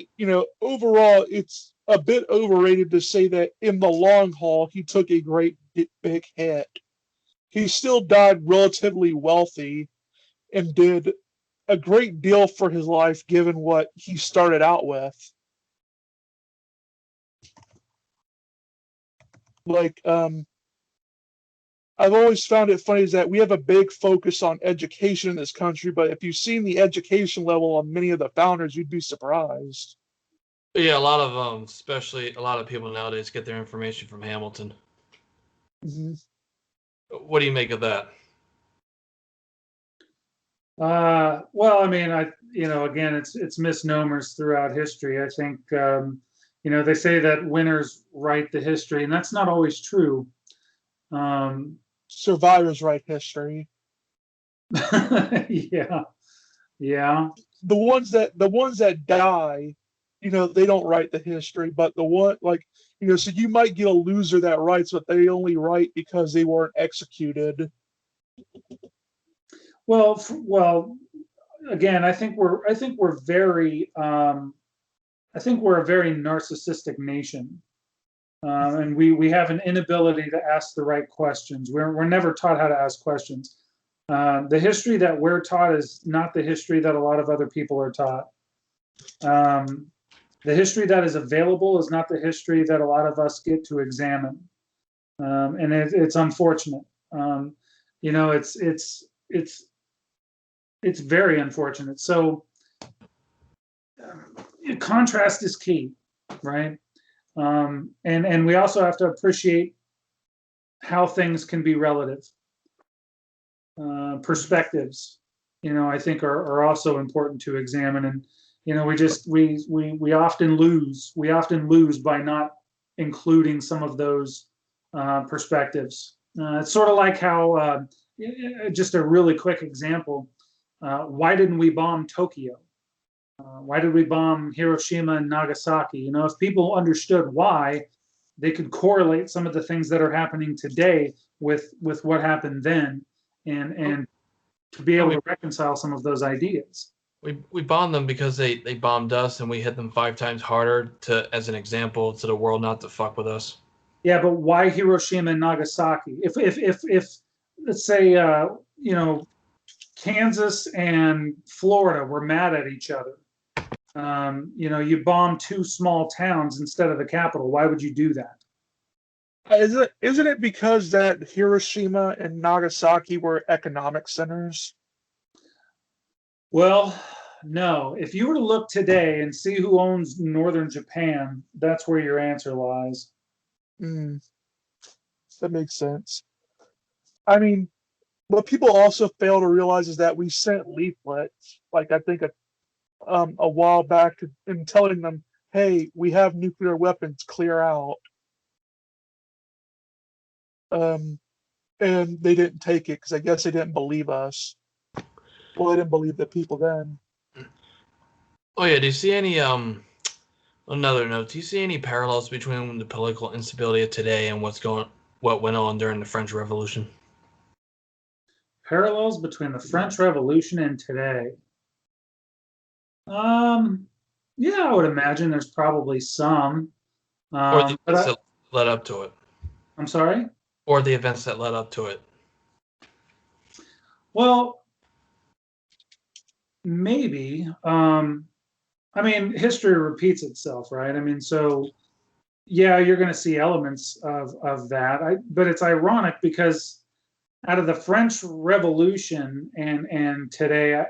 B: overall, it's a bit overrated to say that in the long haul, he took a great big hit. He still died relatively wealthy and did a great deal for his life given what he started out with. Like, I've always found it funny is that we have a big focus on education in this country, but if you've seen the education level on many of the founders, you'd be surprised.
A: Yeah, a lot of especially a lot of people nowadays get their information from Hamilton.
B: Mm-hmm.
A: What do you make of that?
C: Well, I mean, again, it's misnomers throughout history. I think, they say that winners write the history, and that's not always true.
B: Survivors write history.
C: Yeah, yeah.
B: The ones that die, they don't write the history, but the one so you might get a loser that writes, but they only write because they weren't executed.
C: Well, again, I think we're very I think we're a very narcissistic nation, and we have an inability to ask the right questions. We're never taught how to ask questions. The history that we're taught is not the history that a lot of other people are taught. The history that is available is not the history that a lot of us get to examine, and it's unfortunate. It's very unfortunate. So contrast is key, right? And we also have to appreciate how things can be relative. Perspectives, I think are also important to examine. And we often lose by not including some of those perspectives. It's sort of like how just a really quick example. Why didn't we bomb Tokyo? Why did we bomb Hiroshima and Nagasaki? If people understood why, they could correlate some of the things that are happening today with what happened then, and to be able to reconcile some of those ideas.
A: We bombed them because they bombed us, and we hit them 5 times harder as an example to the world not to fuck with us.
C: Yeah, but why Hiroshima and Nagasaki? If let's say Kansas and Florida were mad at each other, you bomb 2 small towns instead of the capital. Why would you do that?
B: Isn't it because that Hiroshima and Nagasaki were economic centers?
C: Well, no. If you were to look today and see who owns northern Japan, that's where your answer lies.
B: That makes sense. I mean, what people also fail to realize is that we sent leaflets, like I think a while back, in telling them, "Hey, we have nuclear weapons. Clear out." And they didn't take it because I guess they didn't believe us. Well, they didn't believe the people then.
A: Oh yeah, do you see any another note? Do you see any parallels between the political instability of today and what went on during the French Revolution?
C: Parallels between the French Revolution and today. Yeah, I would imagine there's probably some.
A: Or the events that led up to it.
C: I'm sorry?
A: Or the events that led up to it.
C: Well, maybe. I mean, history repeats itself, right? I mean, so yeah, you're going to see elements of that. But it's ironic because out of the French Revolution and today,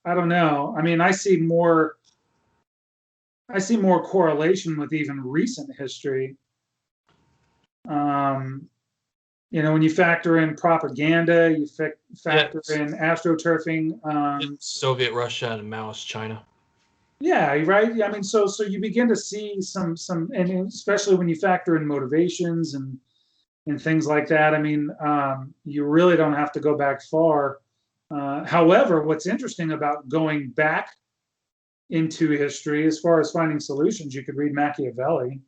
C: I don't know. I mean, I see more correlation with even recent history. When you factor in propaganda, you factor in astroturfing,
A: Soviet Russia and Maoist China.
C: Yeah, right. I mean, so you begin to see some, and especially when you factor in motivations and things like that. I mean, you really don't have to go back far However, what's interesting about going back into history, as far as finding solutions, you could read Machiavelli.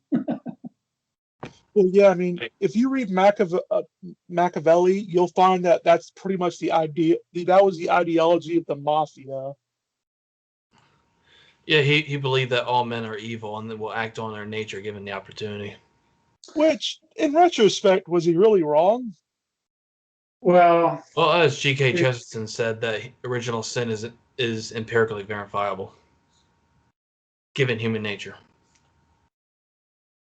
B: Well, yeah, I mean, if you read Machiavelli, you'll find that that's pretty much the idea. That was the ideology of the mafia.
A: Yeah, he believed that all men are evil and that will act on their nature given the opportunity.
B: Which, in retrospect, was he really wrong?
C: Well,
A: as G.K. Chesterton said, that original sin is empirically verifiable, given human nature.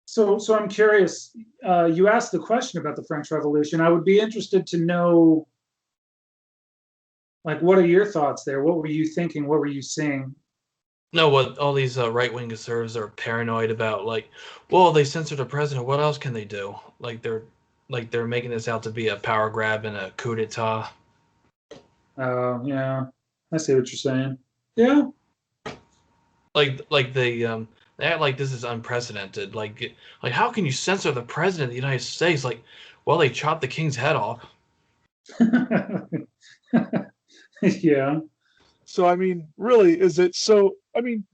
C: So I'm curious. You asked the question about the French Revolution. I would be interested to know, like, what are your thoughts there? What were you thinking? What were you seeing?
A: No, what all these right-wing conservatives are paranoid about, like, well, they censored the president. What else can they do? They're making this out to be a power grab and a coup d'état.
C: Oh, yeah, I see what you're saying. Yeah.
A: They act like this is unprecedented. Like how can you censor the president of the United States? Like, well, they chopped the king's head off.
C: Yeah.
B: So, I mean, really, is it so? I mean,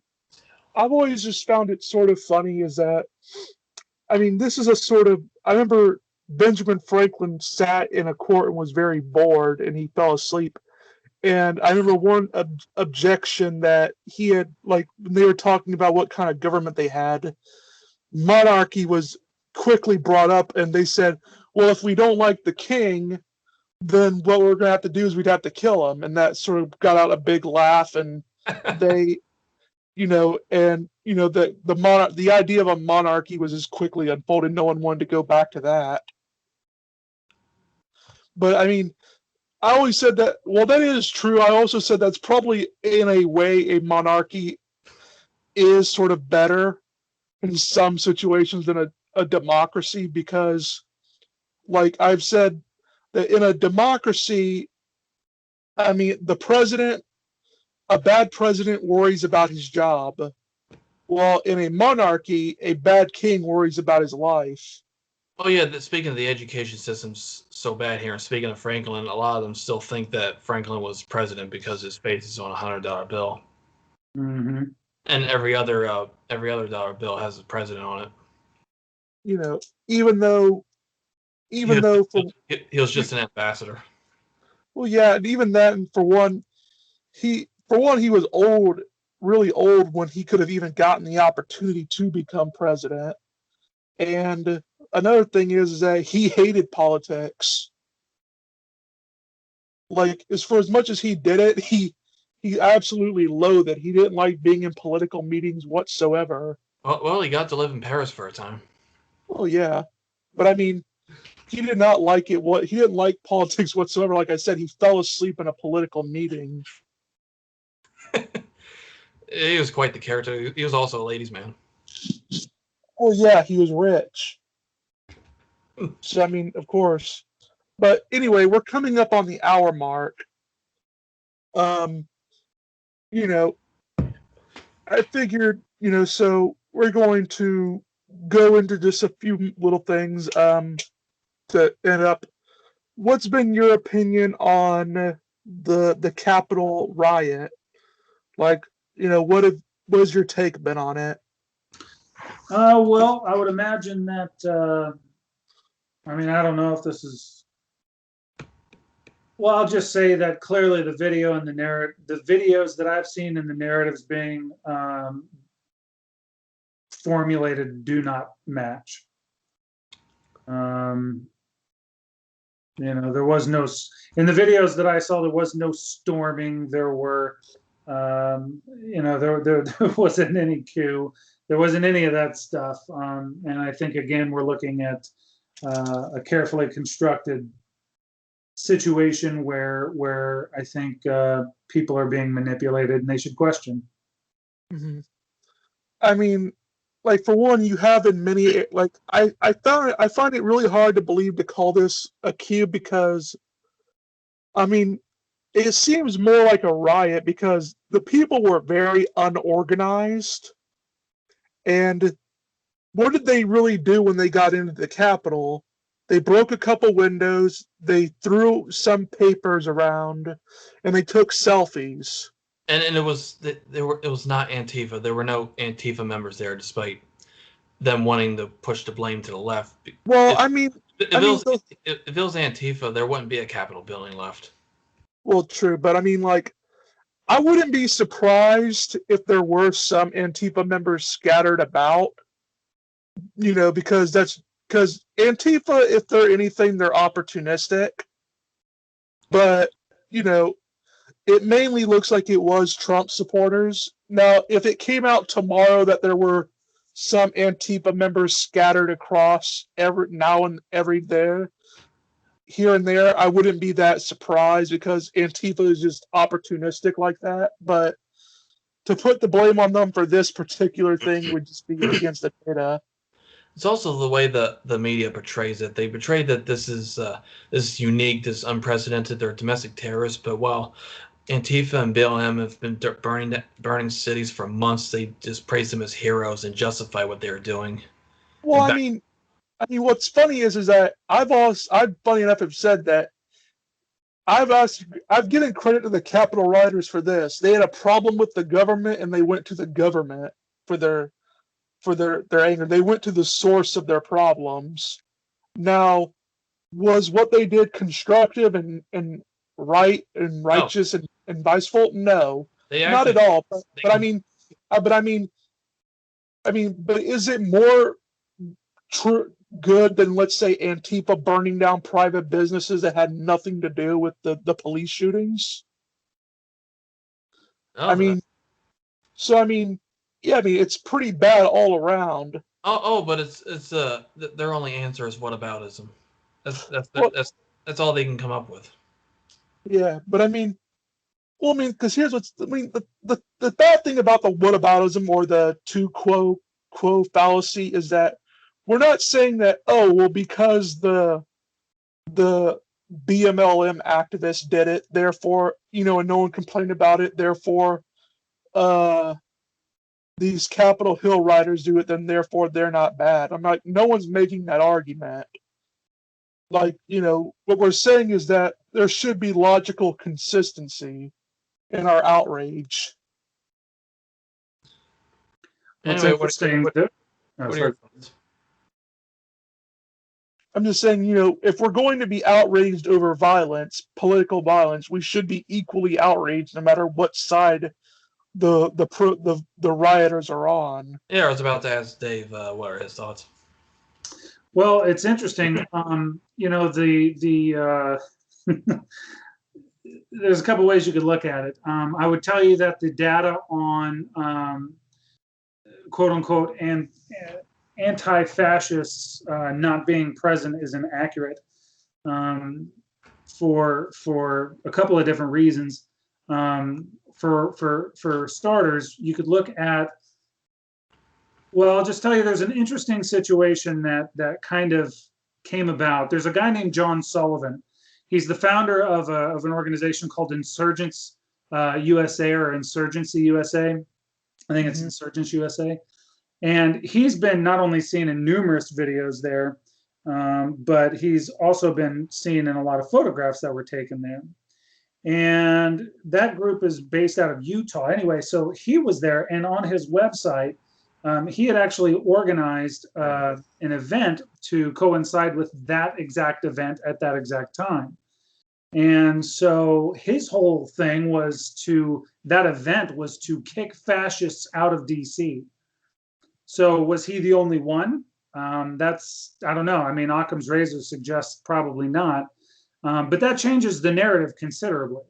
B: I've always just found it sort of funny is that, I mean, this is a sort of, I remember Benjamin Franklin sat in a court and was very bored and he fell asleep. And I remember one objection that he had, like, when they were talking about what kind of government they had, monarchy was quickly brought up, and they said, well, if we don't like the king, then what we're going to have to do is we'd have to kill him. And that sort of got out a big laugh. And they, the idea of a monarchy was as quickly unfolded. No one wanted to go back to that. But I mean, I always said that, well, that is true. I also said that's probably, in a way, a monarchy is sort of better in some situations than a democracy, because, like I've said, that in a democracy, I mean, a bad president worries about his job, while in a monarchy, a bad king worries about his life.
A: Oh yeah, speaking of the education system's so bad here, and speaking of Franklin, a lot of them still think that Franklin was president because his face is on a $100 bill,
C: Mm-hmm.
A: and every other dollar bill has a president on it.
B: You know, even though
A: He was just an ambassador.
B: well, yeah, and even that, and he was old, really old, when he could have even gotten the opportunity to become president. And another thing is that he hated politics. Like, for as much as he did it, he absolutely loathed it. He didn't like being in political meetings whatsoever.
A: Well, he got to live in Paris for a time.
B: Well, yeah, but I mean, he did not like it. He didn't like politics whatsoever. Like I said, he fell asleep in a political meeting.
A: He was quite the character. He was also a ladies' man.
B: Well, yeah, he was rich. So, I mean, of course. But anyway, we're coming up on the hour mark. You know, I figured, so we're going to go into just a few little things to end up. What's been your opinion on the Capitol riot? Like, what has your take been on it?
C: Well, I would imagine that. I mean, I don't know if this is. Well, I'll just say that clearly the video and the videos that I've seen and the narratives being formulated do not match. There was no, in the videos that I saw, there was no storming. There were, there wasn't any coup. There wasn't any of that stuff. And I think, again, we're looking at a carefully constructed situation where I think people are being manipulated and they should question.
B: Mm-hmm. I mean, like, for one, you have in many, like, I find it really hard to believe to call this a coup, because, I mean, it seems more like a riot because the people were very unorganized. And what did they really do when they got into the Capitol? They broke a couple windows. They threw some papers around, and they took selfies.
A: And it was it was not Antifa. There were no Antifa members there, despite them wanting to push the blame to the left.
B: Well,
A: If
B: I mean,
A: if
B: I
A: it
B: mean,
A: was if it was Antifa, there wouldn't be a Capitol building left.
B: well, true, but I mean, like, I wouldn't be surprised if there were some Antifa members scattered about. Because Antifa, if they're anything, they're opportunistic. But you know, it mainly looks like it was Trump supporters. Now, if it came out tomorrow that there were some Antifa members scattered across here and there, I wouldn't be that surprised because Antifa is just opportunistic like that. But to put the blame on them for this particular thing would just be against the data.
A: It's also the way the media portrays it. They portray that this is unique, this unprecedented. They're domestic terrorists, but while Antifa and BLM have been burning cities for months, they just praise them as heroes and justify what they are doing.
B: Well, I mean, what's funny is that I've funny enough have said that I've given credit to the Capitol rioters for this. They had a problem with the government and they went to the government for their anger. They went to the source of their problems. Now, was what they did constructive and right and righteous and viceful? No, not at all. But I mean, but is it more good than, let's say, Antifa burning down private businesses that had nothing to do with the police shootings? I mean, it's pretty bad all around.
A: But it's their only answer is whataboutism. That's all they can come up with.
B: Yeah, but because here's the bad thing about the whataboutism or the tu quo fallacy is that we're not saying that, because the BMLM activists did it, therefore, and no one complained about it, therefore these Capitol Hill riders do it, then therefore they're not bad. I'm like, no one's making that argument. Like, what we're saying is that there should be logical consistency in our outrage.
A: Anyway, what are your thoughts?
B: I'm just saying, if we're going to be outraged over violence, political violence, we should be equally outraged no matter what side the rioters are on.
A: Yeah, I was about to ask Dave what are his thoughts.
C: Well, it's interesting. There's a couple ways you could look at it. I would tell you that the data on quote unquote anti-fascists not being present is inaccurate for a couple of different reasons. For starters, you could look at, well, I'll just tell you there's an interesting situation that kind of came about. There's a guy named John Sullivan. He's the founder of an organization called Insurgents USA or Insurgency USA. I think it's Insurgents USA. And he's been not only seen in numerous videos there, but he's also been seen in a lot of photographs that were taken there. And that group is based out of Utah. Anyway, so he was there, and on his website, he had actually organized an event to coincide with that exact event at that exact time. And so his whole thing that event was to kick fascists out of DC. So was he the only one? I don't know. I mean, Occam's razor suggests probably not. But that changes the narrative considerably.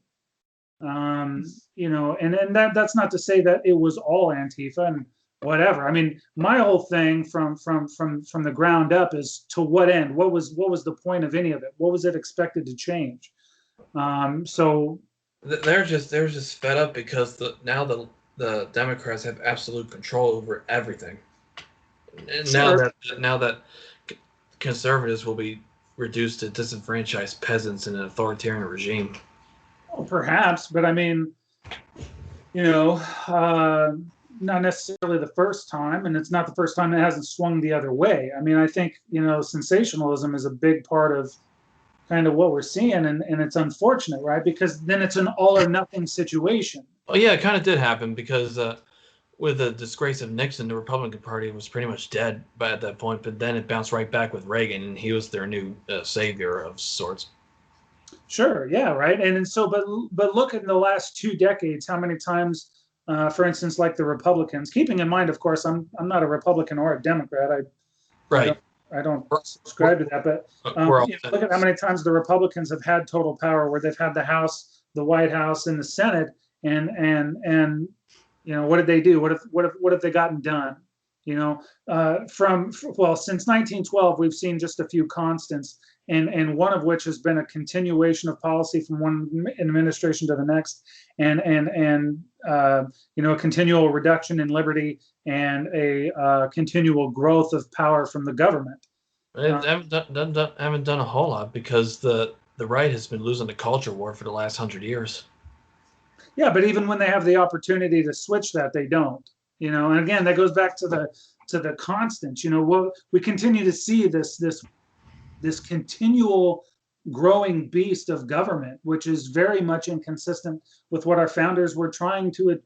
C: And that's not to say that it was all Antifa and whatever. I mean, my whole thing from the ground up is to what end? What was the point of any of it? What was it expected to change? So
A: they're just fed up because now the Democrats have absolute control over everything. And
C: sure.
A: now that conservatives will be reduced to disenfranchised peasants in an authoritarian regime.
C: Well, perhaps, but I mean, not necessarily the first time, and it's not the first time it hasn't swung the other way. I mean, I think, sensationalism is a big part of kind of what we're seeing, and it's unfortunate, right? Because then it's an all or nothing situation.
A: Well, yeah, it kind of did happen because with the disgrace of Nixon, the Republican Party was pretty much dead at that point. But then it bounced right back with Reagan, and he was their new savior of sorts.
C: Sure, yeah, right. And so, but look in the last 2 decades, how many times, for instance, like the Republicans, keeping in mind, of course, I'm not a Republican or a Democrat.
A: Right.
C: I don't subscribe to that, but look at how many times the Republicans have had total power, where they've had the House, the White House, and the Senate, and what did they do? What have they gotten done? Since 1912, we've seen just a few constants, and one of which has been a continuation of policy from one administration to the next, and a continual reduction in liberty and a continual growth of power from the government.
A: They haven't done a whole lot because the right has been losing the culture war for the last 100 years.
C: Yeah, but even when they have the opportunity to switch that, they don't. And again, that goes back to the constants. We continue to see this continual growing beast of government, which is very much inconsistent with what our founders were trying to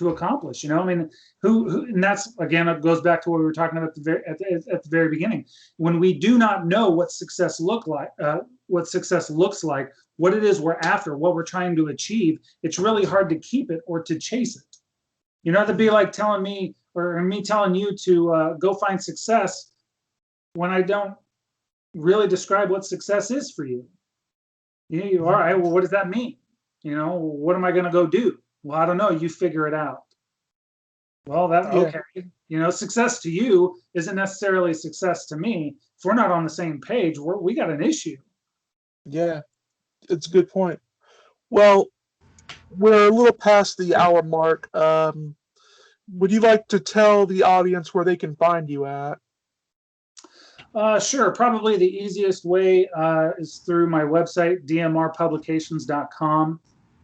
C: accomplish. I mean, and that's, again, it goes back to what we were talking about at the very beginning. When we do not know what success looks like, what it is we're after, what we're trying to achieve, it's really hard to keep it or to chase it. That'd be like telling me, or me telling you to go find success when I don't really describe what success is for you. All right, well, what does that mean? What am I going to go do? Well, I don't know. You figure it out. Well, okay. Success to you isn't necessarily success to me. If we're not on the same page, we got an issue.
B: Yeah, it's a good point. Well, we're a little past the hour mark. Would you like to tell the audience where they can find you at?
C: Sure. Probably the easiest way is through my website, dmrpublications.com.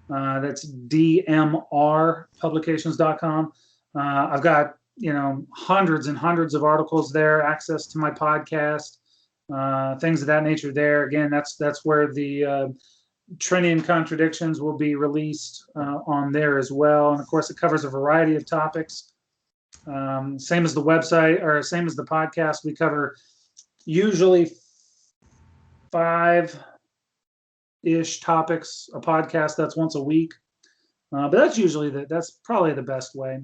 C: That's dmrpublications.com. I've got, hundreds and hundreds of articles there, access to my podcast, things of that nature there. Again, that's where the Trinian Contradictions will be released on there as well. And of course, it covers a variety of topics. Same as the website, or same as the podcast, we cover usually 5-ish topics a podcast. That's once a week, but that's probably the best way.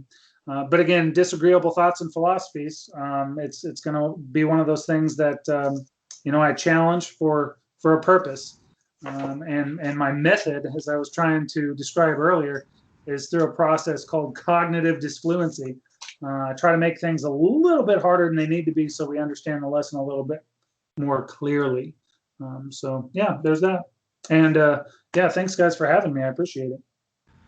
C: But again, disagreeable thoughts and philosophies. It's going to be one of those things that I challenge for a purpose. And my method, as I was trying to describe earlier, is through a process called cognitive disfluency. I try to make things a little bit harder than they need to be, so we understand the lesson a little bit more clearly. So yeah, there's that. And thanks guys for having me. I appreciate it.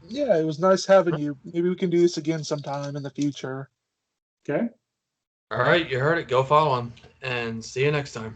B: Yeah, it was nice having you. Maybe we can do this again sometime in the future.
C: Okay.
A: All right, you heard it. Go follow him, and see you next time.